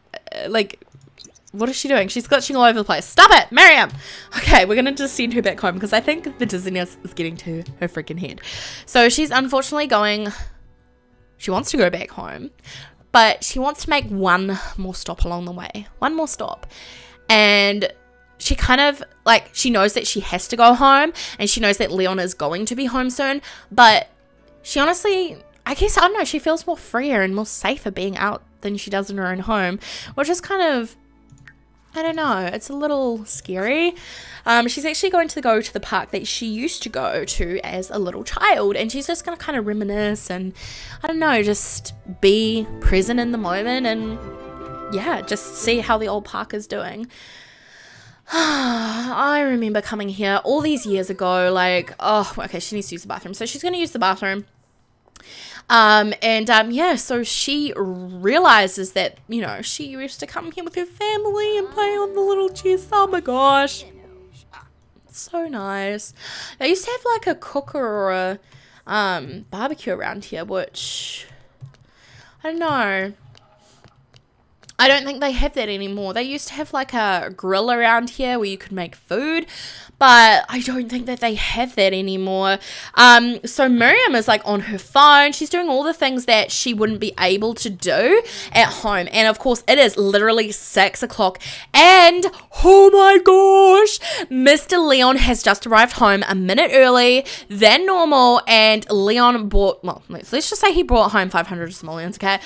Speaker 1: what is she doing? She's glitching all over the place. Stop it, Miriam. Okay, we're going to just send her back home because I think the dizziness is getting to her freaking head. So she's unfortunately going, she wants to go back home, but she wants to make one more stop along the way. One more stop. And she kind of, like, she knows that she has to go home, and she knows that Leon is going to be home soon, but she honestly, I guess, I don't know, she feels more freer and more safer being out than she does in her own home, which is kind of, I don't know, it's a little scary. She's actually going to go to the park that she used to go to as a little child, and she's just going to kind of reminisce and, I don't know, just be present in the moment and, yeah, just see how the old park is doing. I remember coming here all these years ago, like, oh, okay, she needs to use the bathroom. So she's going to use the bathroom. Yeah, so she realizes that, you know, she used to come here with her family and play on the little chest. Oh my gosh. So nice. They used to have like a cooker or a barbecue around here, which, I don't know. I don't think they have that anymore. They used to have like a grill around here where you could make food, but I don't think that they have that anymore. So Miriam is like on her phone. She's doing all the things that she wouldn't be able to do at home. And of course it is literally 6 o'clock and oh my gosh, Mr. Leon has just arrived home a minute early than normal, and Leon bought, well, let's just say he brought home 500 simoleons, okay?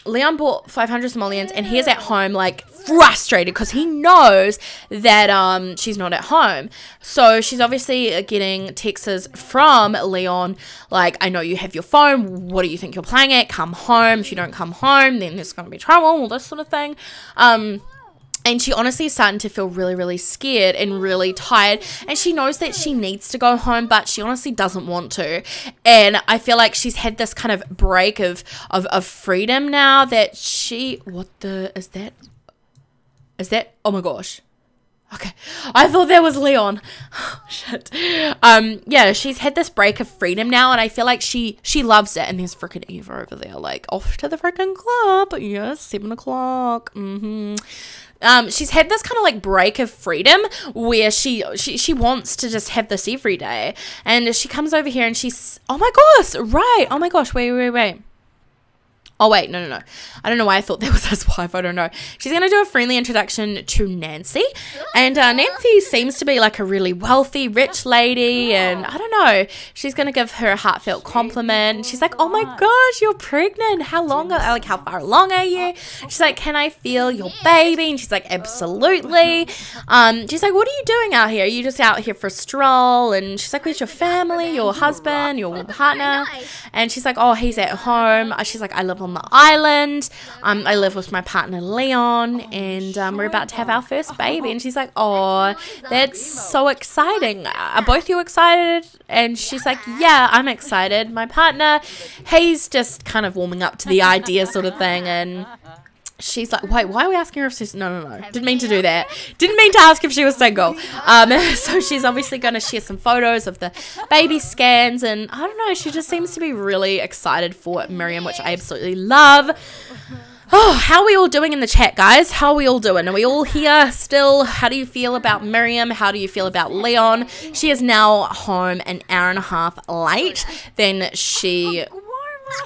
Speaker 1: Leon bought 500 simoleons aliens, and he is at home like frustrated because he knows that she's not at home. So she's obviously getting texts from Leon like, I know you have your phone, what do you think you're playing at, come home. If you don't come home, then there's going to be trouble, all this sort of thing. And she honestly is starting to feel really, really scared and really tired. And she knows that she needs to go home, but she honestly doesn't want to. And I feel like she's had this kind of break of freedom now that she... What the... Is that... Oh my gosh. Okay. I thought that was Leon. Shit. Yeah, she's had this break of freedom now, and I feel like she loves it. And there's freaking Eva over there, like, off to the freaking club. Yes, 7 o'clock. She's had this kind of like break of freedom where she wants to just have this every day. And she comes over here and she's, oh my gosh, right. Oh my gosh, wait. Oh, wait, no. I don't know why I thought that was his wife. I don't know. She's going to do a friendly introduction to Nancy. And Nancy seems to be like a really wealthy, rich lady. And I don't know. She's going to give her a heartfelt compliment. She's like, oh my gosh, you're pregnant. How far along are you? She's like, can I feel your baby? And she's like, absolutely. She's like, what are you doing out here? Are you just out here for a stroll? And she's like, where's your family, your husband, your partner? And she's like, oh, he's at home. She's like, I live on the island. I live with my partner Leon, and we're about to have our first baby. And she's like, oh, that's so exciting. Are both you excited? And she's like, yeah, I'm excited. My partner, he's just kind of warming up to the idea sort of thing. And she's like, wait, why are we asking her if she's... No. Didn't mean to do that. Didn't mean to ask if she was single. So she's obviously going to share some photos of the baby scans. And I don't know, she just seems to be really excited for Miriam, which I absolutely love. Oh, how are we all doing in the chat, guys? How are we all doing? Are we all here still? How do you feel about Miriam? How do you feel about Leon? She is now home an hour and a half late than she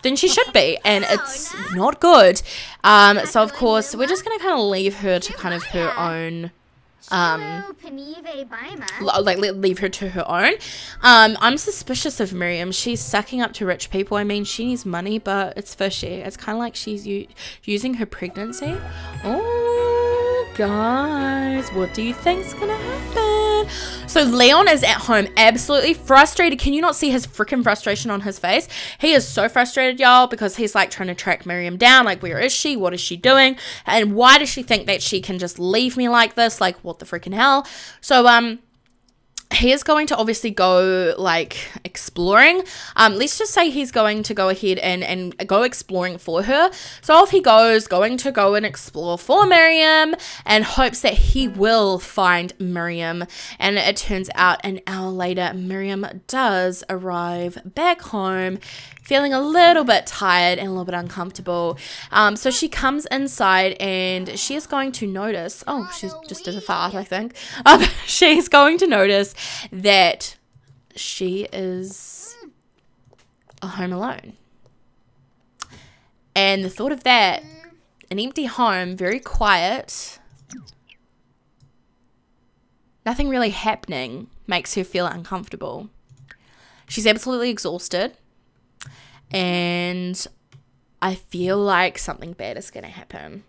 Speaker 1: should be, and it's not good. So of course we're just gonna kind of leave her to kind of her own leave her to her own. I'm suspicious of Miriam. She's sucking up to rich people. I mean, she needs money, but it's fishy. It's kind of like she's using her pregnancy. Oh, guys, what do you think's gonna happen? So Leon is at home absolutely frustrated. Can you not see his freaking frustration on his face? He is so frustrated, y'all, because he's like trying to track Miriam down. Like, where is she? What is she doing? And why does she think that she can just leave me like this? Like, what the freaking hell? So, he is going to obviously go like exploring. Let's just say he's going to go ahead and go exploring for her. So off he goes, going to go and explore for Miriam, and hopes that he will find Miriam. And it turns out an hour later, Miriam does arrive back home, feeling a little bit tired and a little bit uncomfortable. So she comes inside and she is going to notice, oh, she's just did a fart, I think. She's going to notice that she is home alone. And the thought of that, an empty home, very quiet, nothing really happening, makes her feel uncomfortable. She's absolutely exhausted. And I feel like something bad is going to happen.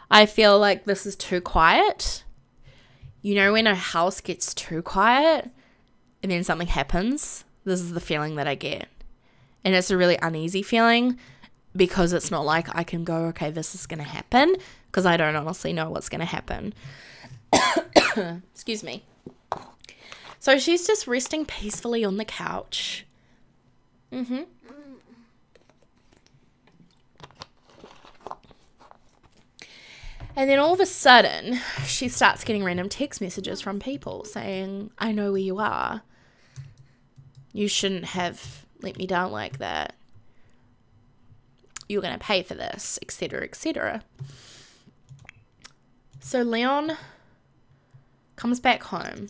Speaker 1: I feel like this is too quiet. You know when a house gets too quiet and then something happens? This is the feeling that I get. And it's a really uneasy feeling because it's not like I can go, okay, this is going to happen, because I don't honestly know what's going to happen. Excuse me. So she's just resting peacefully on the couch. And then all of a sudden, she starts getting random text messages from people saying, I know where you are. You shouldn't have let me down like that. You're going to pay for this, etc., etc. So Leon comes back home,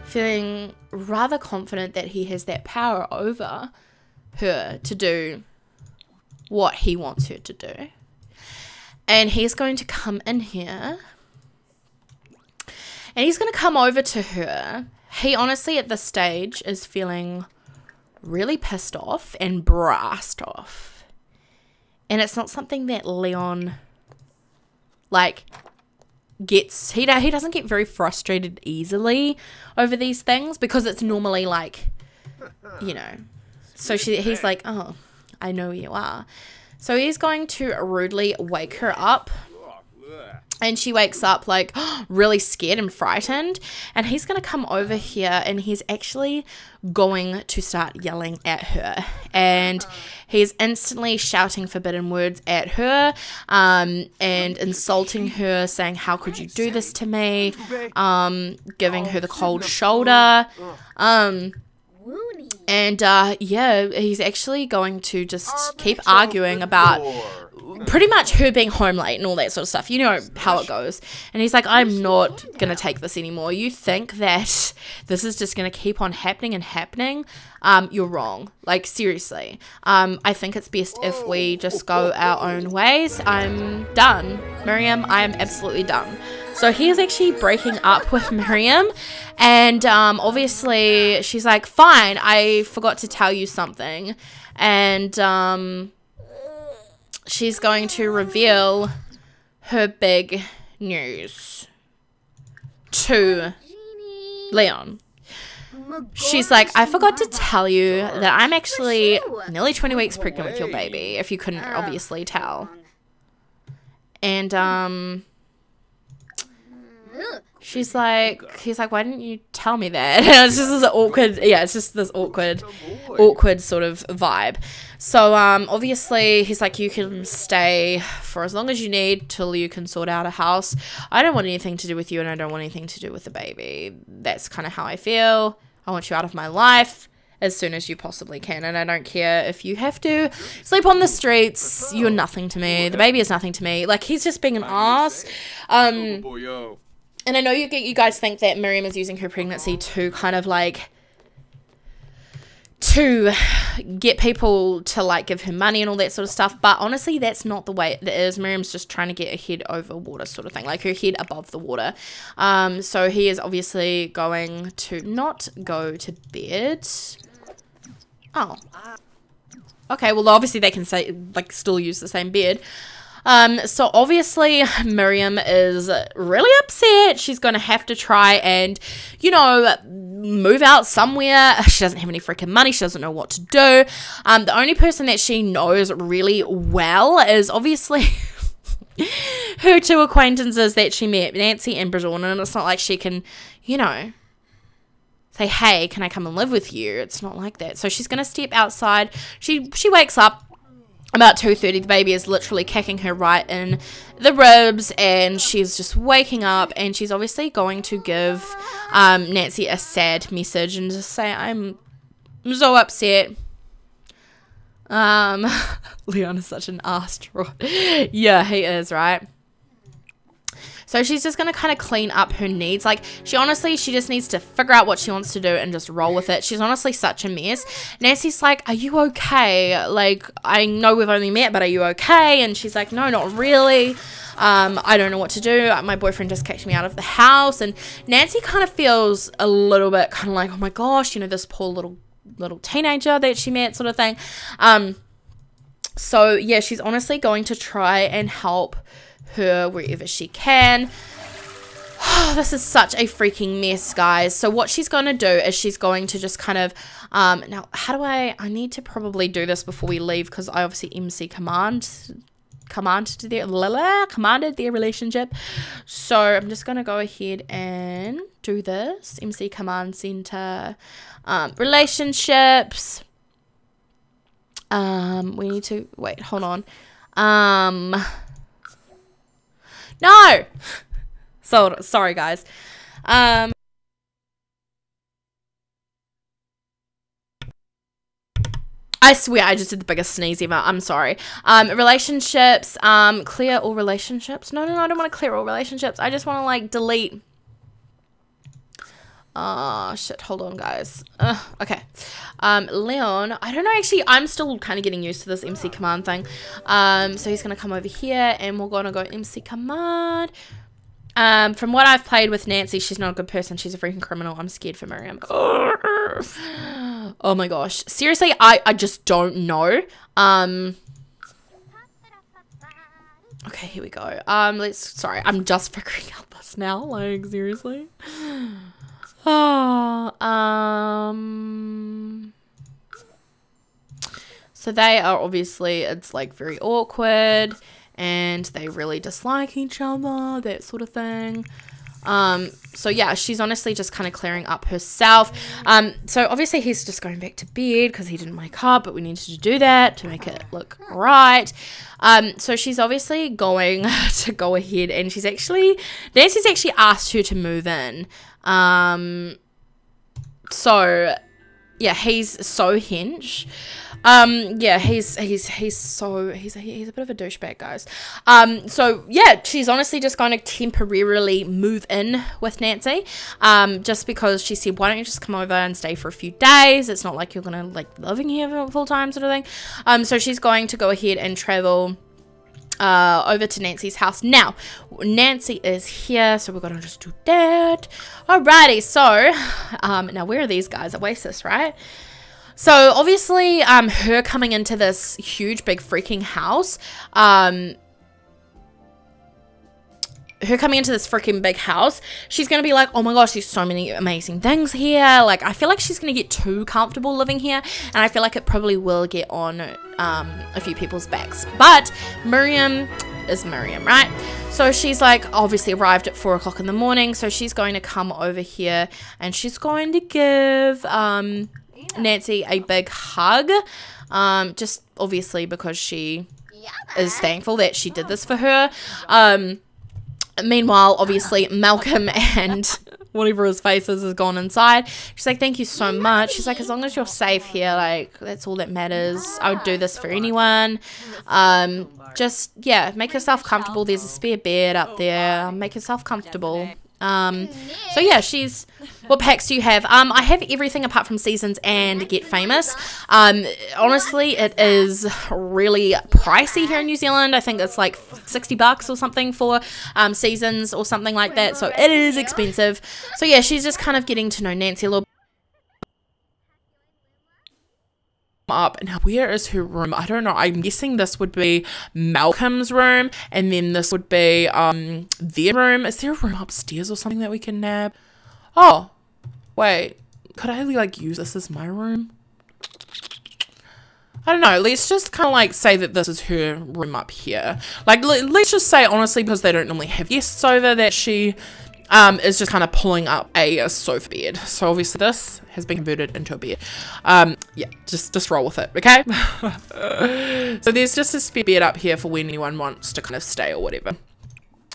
Speaker 1: feeling rather confident that he has that power over her to do what he wants her to do. And he's going to come in here and he's going to come over to her. He honestly at this stage is feeling really pissed off and brassed off. And it's not something that Leon, like, gets, he doesn't get very frustrated easily over these things, because it's normally like, you know, so he's like, oh, I know you are. So he's going to rudely wake her up. And she wakes up like really scared and frightened, and he's going to come over here and he's actually going to start yelling at her, and he's instantly shouting forbidden words at her, and insulting her, saying, how could you do this to me, giving her the cold shoulder, and yeah, he's actually going to just keep arguing about pretty much her being home late and all that sort of stuff. You know how it goes. And he's like, I'm not going to take this anymore. You think that this is just going to keep on happening and happening? You're wrong. Like, seriously. I think it's best if we just go our own ways. I'm done. Miriam, I am absolutely done. So he is actually breaking up with Miriam. And obviously she's like, fine, I forgot to tell you something. And she's going to reveal her big news to Leon. She's like, I forgot to tell you that I'm actually nearly 20 weeks pregnant with your baby, if you couldn't obviously tell. And he's like, why didn't you tell me that? And it's just this awkward, yeah, it's just this awkward sort of vibe. So obviously he's like, you can stay for as long as you need till you can sort out a house. I don't want anything to do with you, and I don't want anything to do with the baby. That's kind of how I feel. I want you out of my life as soon as you possibly can, and I don't care if you have to sleep on the streets. You're nothing to me. The baby is nothing to me. Like, he's just being an ass. And I know you guys think that Miriam is using her pregnancy to kind of like, to get people to like give her money and all that sort of stuff, but honestly that's not the way it is. Miriam's just trying to get her head over water sort of thing, like her head above the water. So he is obviously going to not go to bed. Oh, okay, well obviously they can say, like, still use the same bed. So obviously Miriam is really upset. She's going to have to try and, you know, move out somewhere. She doesn't have any freaking money. She doesn't know what to do. The only person that she knows really well is obviously her two acquaintances that she met, Nancy and Bridget, and it's not like she can, you know, say, hey, can I come and live with you? It's not like that. So she's going to step outside. She wakes up about 2:30. The baby is literally kicking her right in the ribs, and she's just waking up, and she's obviously going to give Nancy a sad message and just say, I'm so upset. Leon is such an ass. Yeah, he is, right? So she's just going to kind of clean up her needs. Like, she just needs to figure out what she wants to do and just roll with it. She's honestly such a mess. Nancy's like, are you okay? Like, I know we've only met, but are you okay? And she's like, no, not really. I don't know what to do. My boyfriend just kicked me out of the house. And Nancy kind of feels a little bit kind of like, oh my gosh, you know, this poor little teenager that she met sort of thing. So yeah, she's honestly going to try and help her wherever she can. This is such a freaking mess, guys. So what she's going to do is she's going to just kind of now how do I need to probably do this before we leave, because I obviously MC commanded their relationship. So I'm just going to go ahead and do this. MC command center, relationships. We need to wait, hold on. No! So, sorry, guys. I swear I just did the biggest sneeze ever. I'm sorry. Relationships. Clear all relationships. No, I don't want to clear all relationships. I just want to, like, delete. Oh, shit. Hold on, guys. Okay. Leon. I don't know, actually. I'm still kind of getting used to this MC command thing. So he's going to come over here, and we're going to go MC command. From what I've played with Nancy, she's not a good person. She's a freaking criminal. I'm scared for Miriam. Oh my gosh. Seriously, I just don't know. Okay, here we go. Sorry, I'm just figuring out this now. Like, seriously. Oh, so they are obviously, it's like very awkward and they really dislike each other, that sort of thing. So yeah, she's honestly just kind of clearing up herself. So obviously he's just going back to bed because he didn't wake up, but we needed to do that to make it look right. So she's obviously going to go ahead and Nancy's actually asked her to move in. So yeah, he's so hench. Yeah, he's a bit of a douchebag, guys. So yeah, she's honestly just going to temporarily move in with Nancy, just because she said, why don't you just come over and stay for a few days? It's not like you're gonna like living here full time sort of thing. So she's going to go ahead and travel over to Nancy's house. Now Nancy is here, so we're gonna just do that. Alrighty, so now where are these guys? Oasis, right? So obviously her coming into this huge big freaking house, she's gonna be like, oh my gosh, there's so many amazing things here. Like, I feel like she's gonna get too comfortable living here, and I feel like it probably will get on a few people's backs. But Miriam is Miriam, right? So she's like obviously arrived at 4 o'clock in the morning, so she's going to come over here and she's going to give Nancy a big hug, just obviously because she is thankful that she did this for her. Meanwhile, obviously Malcolm and whatever his face is has gone inside. She's like, thank you so much. She's like, as long as you're safe here, like, that's all that matters. I would do this for anyone. Just, yeah, make yourself comfortable. There's a spare bed up there. Make yourself comfortable. So yeah, what packs do you have? I have everything apart from Seasons and Get Famous. Honestly, it is really pricey here in New Zealand. I think it's like $60 or something for Seasons or something like that, so it is expensive. So yeah, she's just kind of getting to know Nancy a little up. Now, where is her room? I don't know. I'm guessing this would be Malcolm's room, and then this would be their room. Is there a room upstairs or something that we can nab? Oh, wait, could I like use this as my room? I don't know. Let's just kind of like say that this is her room up here. Like, let's just say, honestly, because they don't normally have guests over, that she is just kind of pulling up a sofa bed. So obviously this has been converted into a bed. Yeah, just roll with it, okay? So there's just a spare bed up here for when anyone wants to kind of stay or whatever.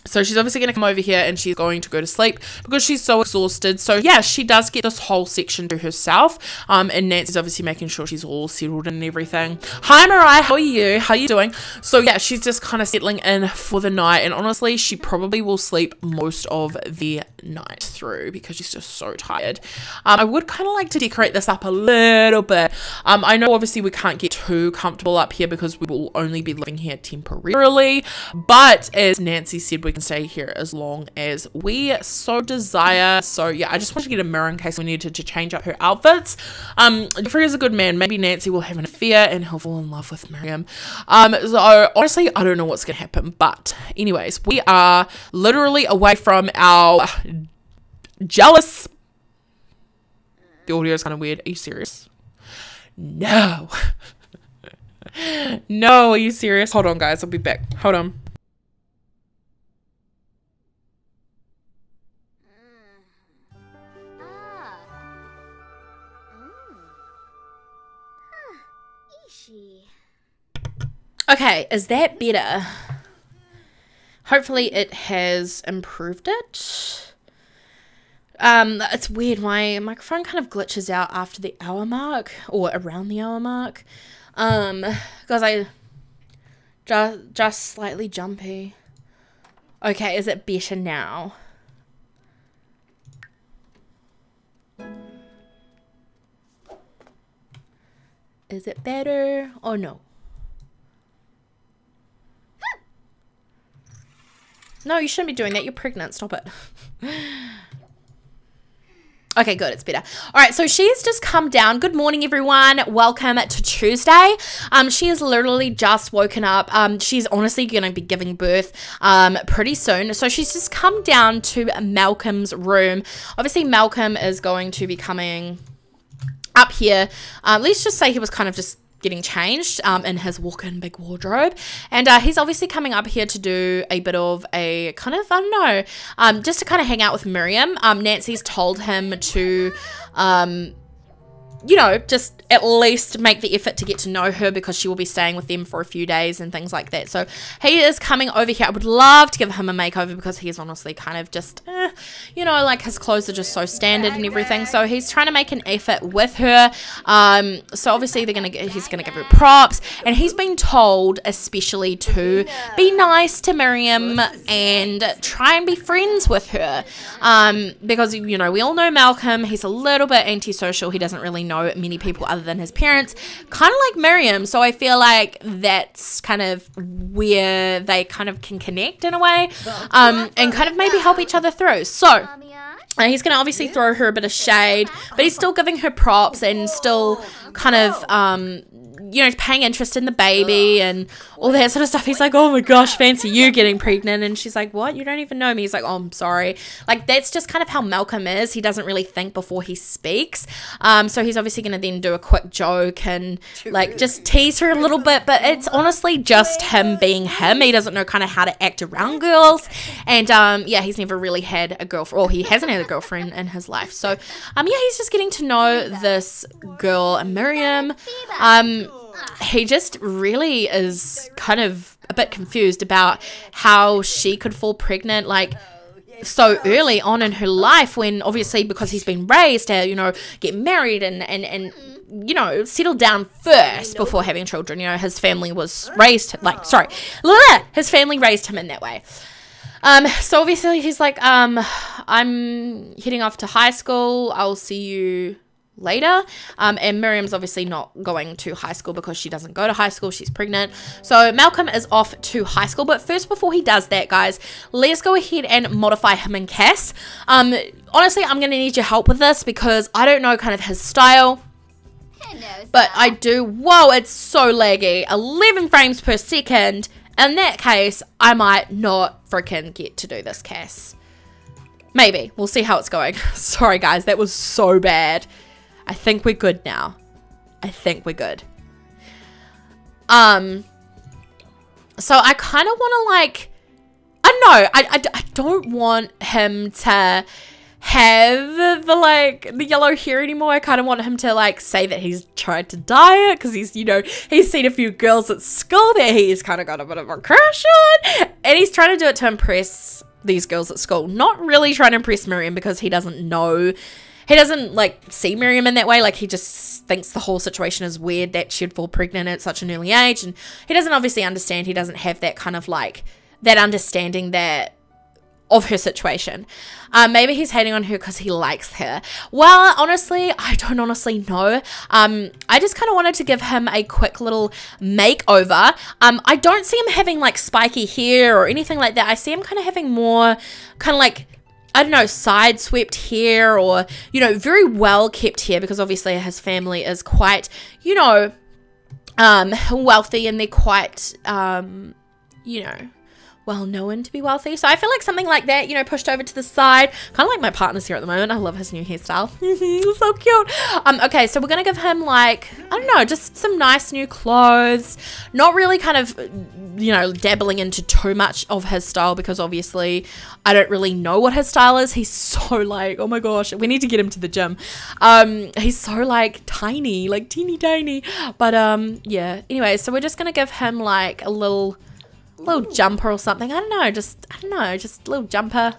Speaker 1: So she's obviously going to come over here and she's going to go to sleep because she's so exhausted. So yeah, she does get this whole section to herself. And Nancy's obviously making sure she's all settled and everything. Hi Mariah, how are you? How are you doing? So yeah, she's just kind of settling in for the night. And honestly, she probably will sleep most of the night through because she's just so tired. I would kind of like to decorate this up a little bit. I know obviously we can't get too comfortable up here because we will only be living here temporarily. But as Nancy said, we can stay here as long as we so desire. So yeah, I just wanted to get a mirror in case we needed to change up her outfits. Jeffrey is a good man. Maybe Nancy will have an affair and he'll fall in love with Miriam. So honestly, I don't know what's gonna happen, but anyways, we are literally away from our jealous. The audio is kind of weird. Are you serious? No. No, are you serious? Hold on guys, I'll be back. Hold on. Okay, is that better? Hopefully it has improved it. It's weird, my microphone kind of glitches out after the hour mark, or around the hour mark, because I just slightly jumpy. Okay, is it better now? Is it better or no? No, you shouldn't be doing that. You're pregnant. Stop it. Okay, good. It's better. All right, so she's just come down. Good morning, everyone. Welcome to Tuesday. She has literally just woken up. She's honestly going to be giving birth pretty soon. So she's just come down to Malcolm's room. Obviously, Malcolm is going to be coming up here. Let's just say he was kind of just getting changed in his walk-in big wardrobe, and he's obviously coming up here to do a bit of a kind of, I don't know, just to kind of hang out with Miriam. Nancy's told him to you know, just at least make the effort to get to know her because she will be staying with them for a few days and things like that. So he is coming over here. I would love to give him a makeover because he's honestly kind of just, you know, like his clothes are just so standard and everything. So he's trying to make an effort with her. So obviously he's gonna give her props, and he's been told especially to be nice to Miriam and try and be friends with her. Because, you know, we all know Malcolm. He's a little bit antisocial. He doesn't really know many people other than his parents, kind of like Miriam. So I feel like that's kind of where they kind of can connect in a way, and kind of maybe help each other through. So he's going to obviously throw her a bit of shade, but he's still giving her props and still kind of you know, paying interest in the baby and all that sort of stuff. He's like, oh my gosh, fancy you getting pregnant. And she's like, what? You don't even know me. He's like, oh, I'm sorry. Like, that's just kind of how Malcolm is. He doesn't really think before he speaks. So he's obviously going to then do a quick joke and like just tease her a little bit. But it's honestly just him being him. He doesn't know kind of how to act around girls. And yeah, he's never really had a girlfriend, or he hasn't had a girlfriend in his life. So yeah, he's just getting to know this girl, Miriam. He just really is kind of a bit confused about how she could fall pregnant like so early on in her life, when obviously because he's been raised to, you know, get married and you know, settle down first before having children. You know, his family was raised like, his family raised him in that way. So obviously he's like, I'm heading off to high school. I'll see you later. And Miriam's obviously not going to high school because she doesn't go to high school. She's pregnant. So Malcolm is off to high school. But first, before he does that, guys, let's go ahead and modify him and Cass. Honestly, I'm going to need your help with this because I don't know kind of his style. But I do. Whoa, it's so laggy. 11 frames per second. In that case, I might not freaking get to do this, Cass. Maybe. We'll see how it's going. Sorry, guys. That was so bad. I think we're good now. I think we're good. So I kind of want to like, I don't know. I don't want him to have the yellow hair anymore. I kind of want him to like say that he's tried to dye it because he's, you know, he's seen a few girls at school that he's kind of got a bit of a crush on, and he's trying to do it to impress these girls at school. Not really trying to impress Miriam because he doesn't know. He doesn't like see Miriam in that way. Like, he just thinks the whole situation is weird that she'd fall pregnant at such an early age, and he doesn't obviously understand. He doesn't have that kind of like that understanding that of her situation. Maybe he's hating on her because he likes her. Well, honestly, I don't honestly know. I just kind of wanted to give him a quick little makeover. I don't see him having like spiky hair or anything like that. I see him kind of having more kind of like, I don't know, side swept hair, or, you know, very well kept hair, because obviously his family is quite, you know, wealthy, and they're quite, you know, well known to be wealthy. So I feel like something like that, you know, pushed over to the side, kind of like my partner's here at the moment. I love his new hairstyle. So cute. Okay, so we're gonna give him like, I don't know, just some nice new clothes, not really kind of, you know, dabbling into too much of his style, because obviously I don't really know what his style is. He's so like, oh my gosh, we need to get him to the gym. He's so like tiny, like teeny tiny, but yeah, anyway, so we're just gonna give him like a little jumper or something. I don't know, just a little jumper.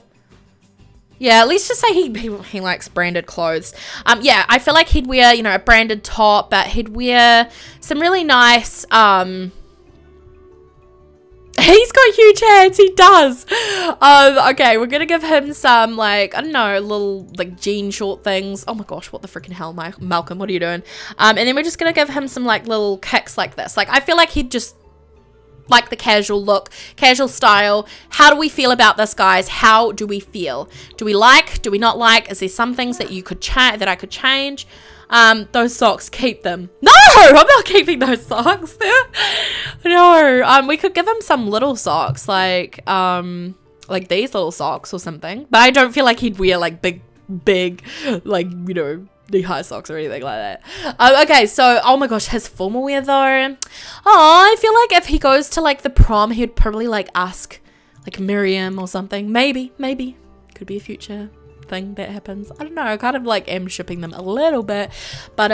Speaker 1: Yeah, let's just say he likes branded clothes. Yeah, I feel like he'd wear, you know, a branded top, but he'd wear some really nice, he's got huge hands, he does. Okay, we're gonna give him some, like, I don't know, little, like, jean short things. Oh my gosh, what the freaking hell, Malcolm, what are you doing? And then we're just gonna give him some, like, little kicks like this. Like, I feel like he'd just like the casual look, casual style. How do we feel about this, guys? How do we feel? Do we like? Do we not like? Is there some things that you could change, that I could change? Those socks, keep them. No, I'm not keeping those socks. No, we could give him some little socks, like these little socks or something. But I don't feel like he'd wear like big, like, you know, the high socks or anything like that. Okay, so, oh my gosh, his formal wear though. Oh, I feel like if he goes to like the prom, he'd probably like ask like Miriam or something. Maybe. Could be a future thing that happens. I don't know. I kind of like am shipping them a little bit. But,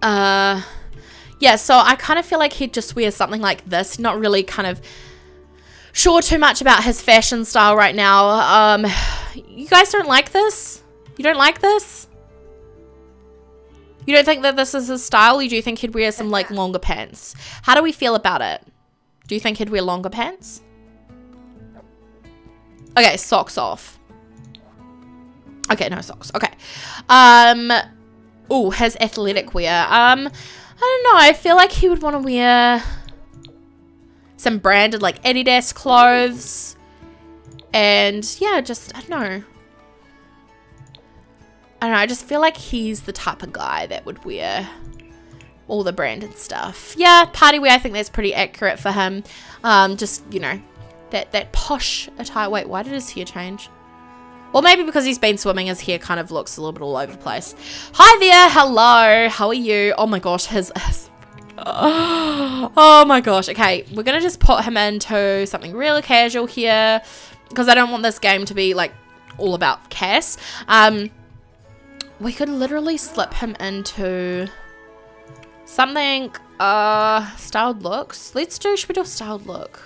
Speaker 1: yeah, so I kind of feel like he'd just wear something like this. Not really kind of sure too much about his fashion style right now. You guys don't like this? You don't like this? You don't think that this is his style? Or do you think he'd wear some like longer pants? How do we feel about it? Do you think he'd wear longer pants? Okay, socks off. Okay, no socks. Okay. Oh, his athletic wear. I don't know. I feel like he would want to wear some branded like Adidas clothes. And yeah, just, I don't know. I just feel like he's the type of guy that would wear all the branded stuff. Yeah, party wear, I think that's pretty accurate for him. Just, you know, that posh attire. Wait, why did his hair change? Well, maybe because he's been swimming, his hair kind of looks a little bit all over the place. Hi there, hello, how are you? Oh my gosh, oh my gosh. Okay, we're gonna just put him into something really casual here because I don't want this game to be like all about Cass. We could literally slip him into something, styled looks. Should we do a styled look?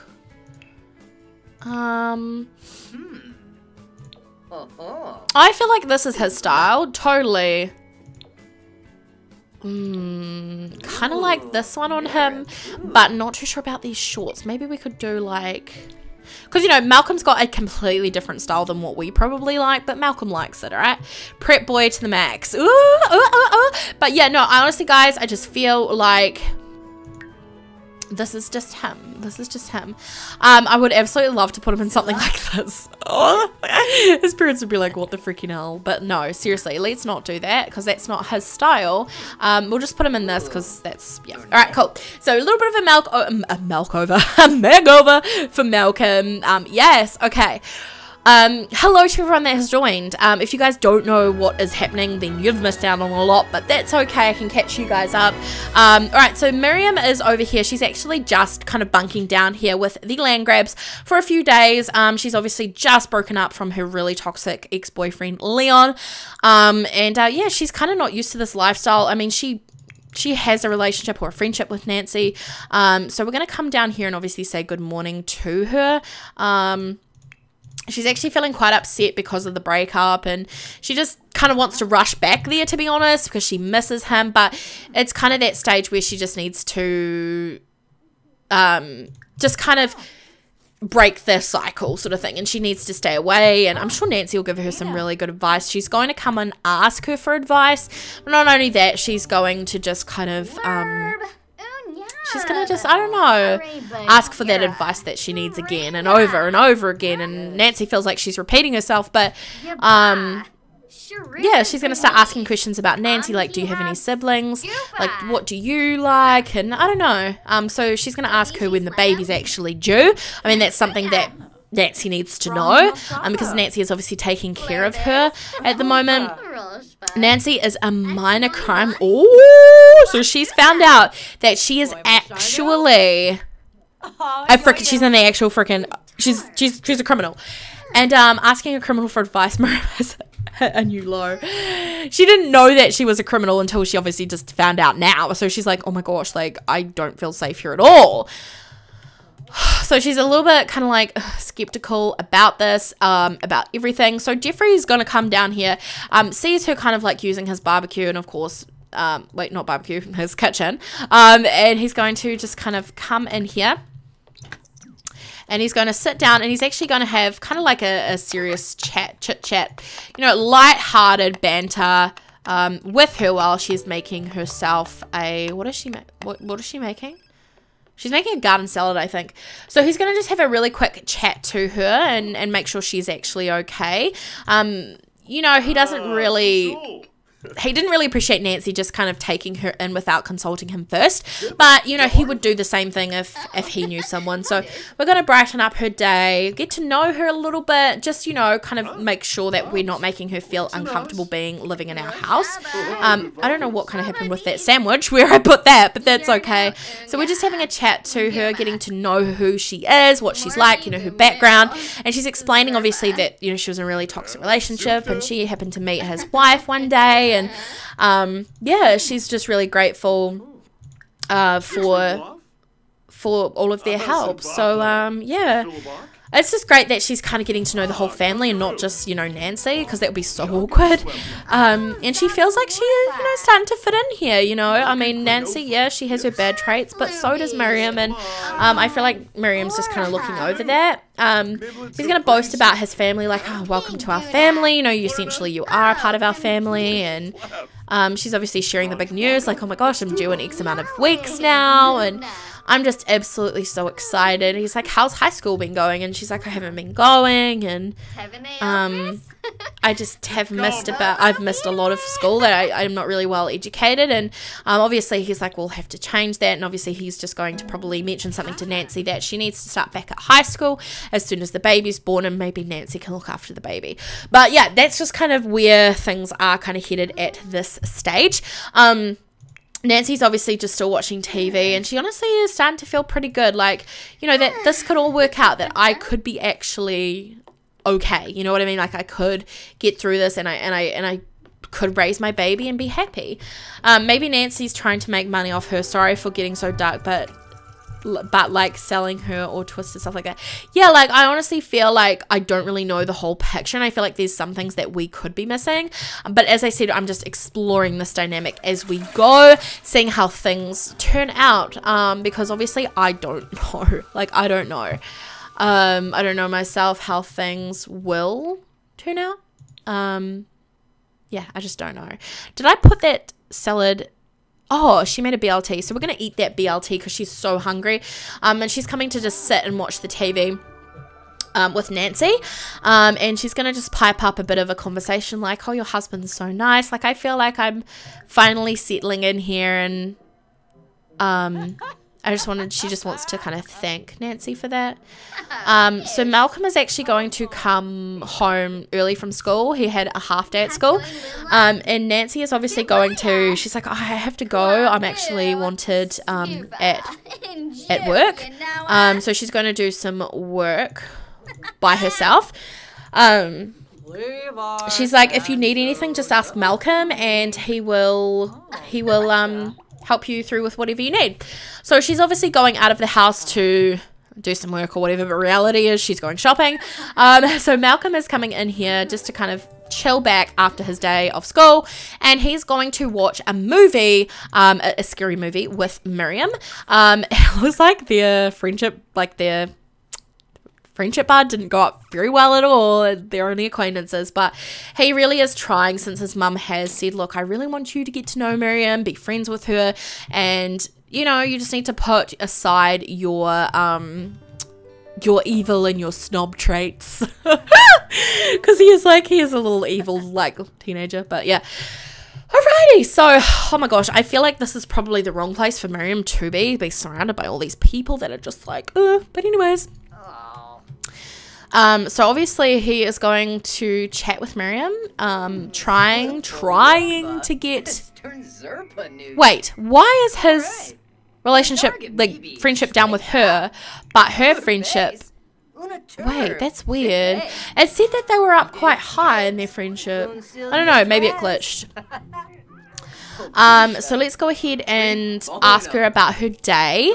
Speaker 1: I feel like this is his style, totally. Kind of like this one on him, but not too sure about these shorts. Maybe we could do like... Because, you know, Malcolm's got a completely different style than what we probably like, but Malcolm likes it, alright? Prep boy to the max. Ooh. But yeah, no, honestly, guys, I just feel like this is just him. This is just him. I would absolutely love to put him in something like this. Oh, his parents would be like, what the freaking hell? But no, seriously, let's not do that because that's not his style. We'll just put him in this because that's, yeah. All right, cool. So a little bit of a makeover for Malcolm. Yes, okay. Hello to everyone that has joined. If you guys don't know what is happening, then you've missed out on a lot, but that's okay. I can catch you guys up. Alright, so Miriam is over here. She's actually just kind of bunking down here with the land grabs for a few days. She's obviously just broken up from her really toxic ex-boyfriend, Leon. Yeah, she's kind of not used to this lifestyle. I mean, she has a relationship or a friendship with Nancy. So we're going to come down here and obviously say good morning to her. She's actually feeling quite upset because of the breakup and she just kind of wants to rush back there, to be honest, because she misses him. But it's kind of that stage where she just needs to just kind of break the cycle sort of thing, and she needs to stay away. And I'm sure Nancy will give her some really good advice. She's going to come and ask her for advice. But not only that, she's going to just kind of... she's gonna just, I don't know, ask for that advice that she needs again and over again, and Nancy feels like she's repeating herself, but yeah, she's gonna start asking questions about Nancy, like, do you have any siblings, like, what do you like, and I don't know. So she's gonna ask her when the baby's actually due. I mean, that's something that Nancy needs to know, because Nancy is obviously taking care of her at the moment. Nancy is a minor crime. Oh, so she's found out that she is actually she's in the actual freaking, she's a criminal, and asking a criminal for advice. Miriam has hit a new low. She didn't know that she was a criminal until she obviously just found out now. So she's like, oh my gosh, like, I don't feel safe here at all. So she's a little bit kind of like skeptical about this, about everything. So Jeffrey's going to come down here, sees her kind of like using his barbecue, and of course, wait, not barbecue, his kitchen. And he's going to just kind of come in here. And he's going to sit down, and he's actually going to have kind of like a serious chit chat, you know, light-hearted banter with her while she's making herself a, what is she making? She's making a garden salad, I think. So he's going to just have a really quick chat to her and make sure she's actually okay. You know, he doesn't really... He didn't really appreciate Nancy just kind of taking her in without consulting him first. But, you know, he would do the same thing if he knew someone. So we're going to brighten up her day, get to know her a little bit, just, you know, kind of make sure that we're not making her feel uncomfortable living in our house. I don't know what kind of happened with that sandwich, where I put that, but that's okay. So we're just having a chat to her, getting to know who she is, what she's like, you know, her background. And she's explaining, obviously, that, you know, she was in a really toxic relationship and she happened to meet his wife one day. And yeah, she's just really grateful for all of their help. So yeah, it's just great that she's kind of getting to know the whole family and not just, you know, Nancy, because that would be so awkward. And she feels like she is, you know, starting to fit in here, you know. I mean, Nancy, yeah, she has her bad traits, but so does Miriam. And I feel like Miriam's just kind of looking over that. He's going to boast about his family, like, oh, welcome to our family. You know, you are a part of our family. And she's obviously sharing the big news, like, oh my gosh, I'm due in X amount of weeks now. And I'm just absolutely so excited. He's like, how's high school been going? And she's like, I haven't been going. And I just I've missed a lot of school, that I'm not really well educated. And obviously he's like, we'll have to change that. And obviously he's just going to probably mention something to Nancy that she needs to start back at high school as soon as the baby's born, and maybe Nancy can look after the baby. But yeah, that's just kind of where things are kind of headed at this stage. Nancy's obviously just still watching TV, and she honestly is starting to feel pretty good. Like, you know, that this could all work out, that I could be actually okay. You know what I mean? Like, I could get through this, and I could raise my baby and be happy. Maybe Nancy's trying to make money off her. Sorry for getting so dark, but like selling her or twisted stuff like that. Yeah, like I honestly feel like I don't really know the whole picture, and I feel like there's some things that we could be missing. But as I said, I'm just exploring this dynamic as we go, seeing how things turn out, because obviously I don't know. Like, I don't know. I don't know myself how things will turn out. Yeah, I just don't know. Did I put that salad... Oh, she made a BLT. So we're going to eat that BLT because she's so hungry. And she's coming to just sit and watch the TV with Nancy. And she's going to just pipe up a bit of a conversation like, oh, your husband's so nice. Like, I feel like I'm finally settling in here. And she just wants to kind of thank Nancy for that. So Malcolm is actually going to come home early from school. He had a half day at school. And Nancy is obviously going to, she's like, oh, I have to go. I'm actually wanted at work. So she's going to do some work by herself. She's like, if you need anything, just ask Malcolm, and he will help you through with whatever you need. So she's obviously going out of the house to do some work or whatever, but reality is she's going shopping. So Malcolm is coming in here just to kind of chill back after his day of school, and he's going to watch a movie, a scary movie with Miriam. It looks like their friendship bar didn't go up very well at all. They're only acquaintances, but he really is trying, since his mum has said, look, I really want you to get to know Miriam, be friends with her, and you know, you just need to put aside your evil and your snob traits, because he is a little evil like teenager. But yeah, alrighty. So, oh my gosh, I feel like this is probably the wrong place for Miriam to be surrounded by all these people that are just like, but anyways. So obviously he is going to chat with Miriam, trying to get... Wait, why is his relationship, like, friendship down with her, but her friendship... Wait, that's weird. It said that they were up quite high in their friendship. I don't know, maybe it glitched. So let's go ahead and ask her about her day.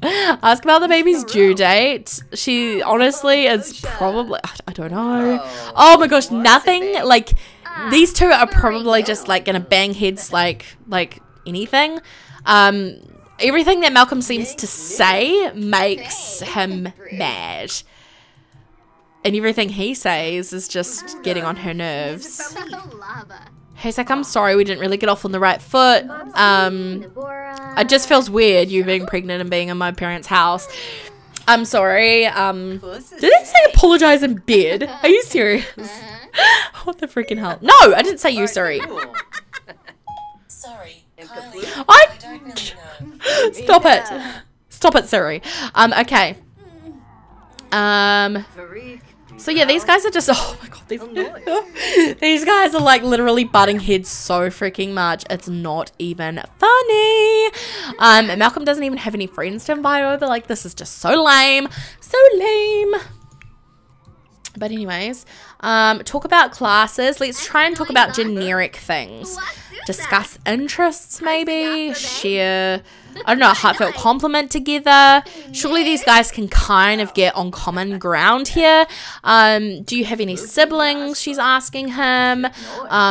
Speaker 1: Ask about the baby's due date. She honestly is probably, I don't know. Oh my gosh, nothing. Like, these two are probably just like gonna bang heads like anything. Everything that Malcolm seems to say makes him mad. And everything he says is just getting on her nerves. He's like, I'm sorry, we didn't really get off on the right foot. It just feels weird, you being pregnant and being in my parents' house. I'm sorry. Did it say apologize in bed? Are you serious? What the freaking hell? No, I didn't say you, sorry.
Speaker 2: Sorry, Kylie.
Speaker 1: I
Speaker 2: don't really know.
Speaker 1: Stop it. Stop it, Siri. Okay. So yeah, these guys are just, oh my god, these guys are like literally butting heads so freaking much. It's not even funny. Malcolm doesn't even have any friends to invite over. Like, this is just so lame. So lame. But anyways, talk about classes. Let's try and talk about generic things. Discuss interests, maybe. Share, I don't know, a heartfelt compliment together. Surely these guys can kind of get on common ground here. Do you have any siblings? She's asking him.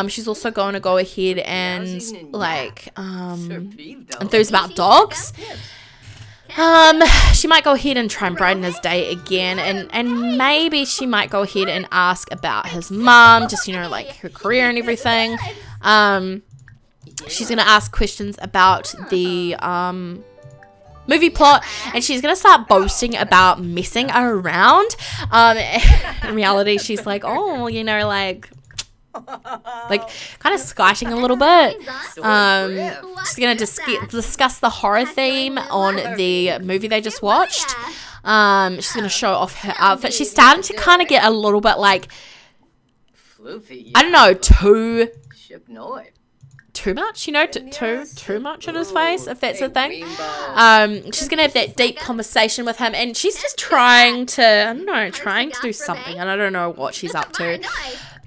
Speaker 1: She's also going to go ahead and like enthuse about dogs. She might go ahead and try and brighten his day again, and maybe she might go ahead and ask about his mom, just, you know, like her career and everything. She's gonna ask questions about the movie plot, and she's gonna start boasting about messing around. In reality, she's like, oh, you know, like kind of skiting a little bit. She's gonna discuss the horror theme on the movie they just watched. She's gonna show off her outfit. She's starting to kind of get a little bit like, I don't know, too much, you know, too much in his face, if that's a thing. She's gonna have that deep conversation with him, and she's just trying to, I don't know, trying to do something, and I don't know what she's up to.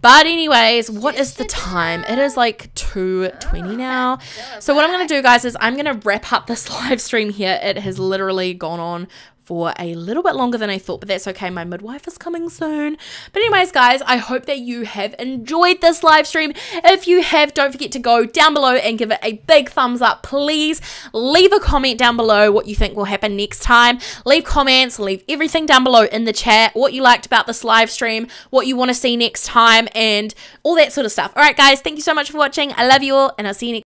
Speaker 1: But anyways, what is the time? It is like 2:20 now. So what I'm going to do, guys, is I'm going to wrap up this live stream here. It has literally gone on for a little bit longer than I thought, but that's okay. My midwife is coming soon. But anyways, guys, I hope that you have enjoyed this live stream. If you have, don't forget to go down below and give it a big thumbs up. Please leave a comment down below what you think will happen next time. Leave comments, leave everything down below in the chat, what you liked about this live stream, what you want to see next time, and all that sort of stuff. All right, guys, thank you so much for watching. I love you all, and I'll see you next time.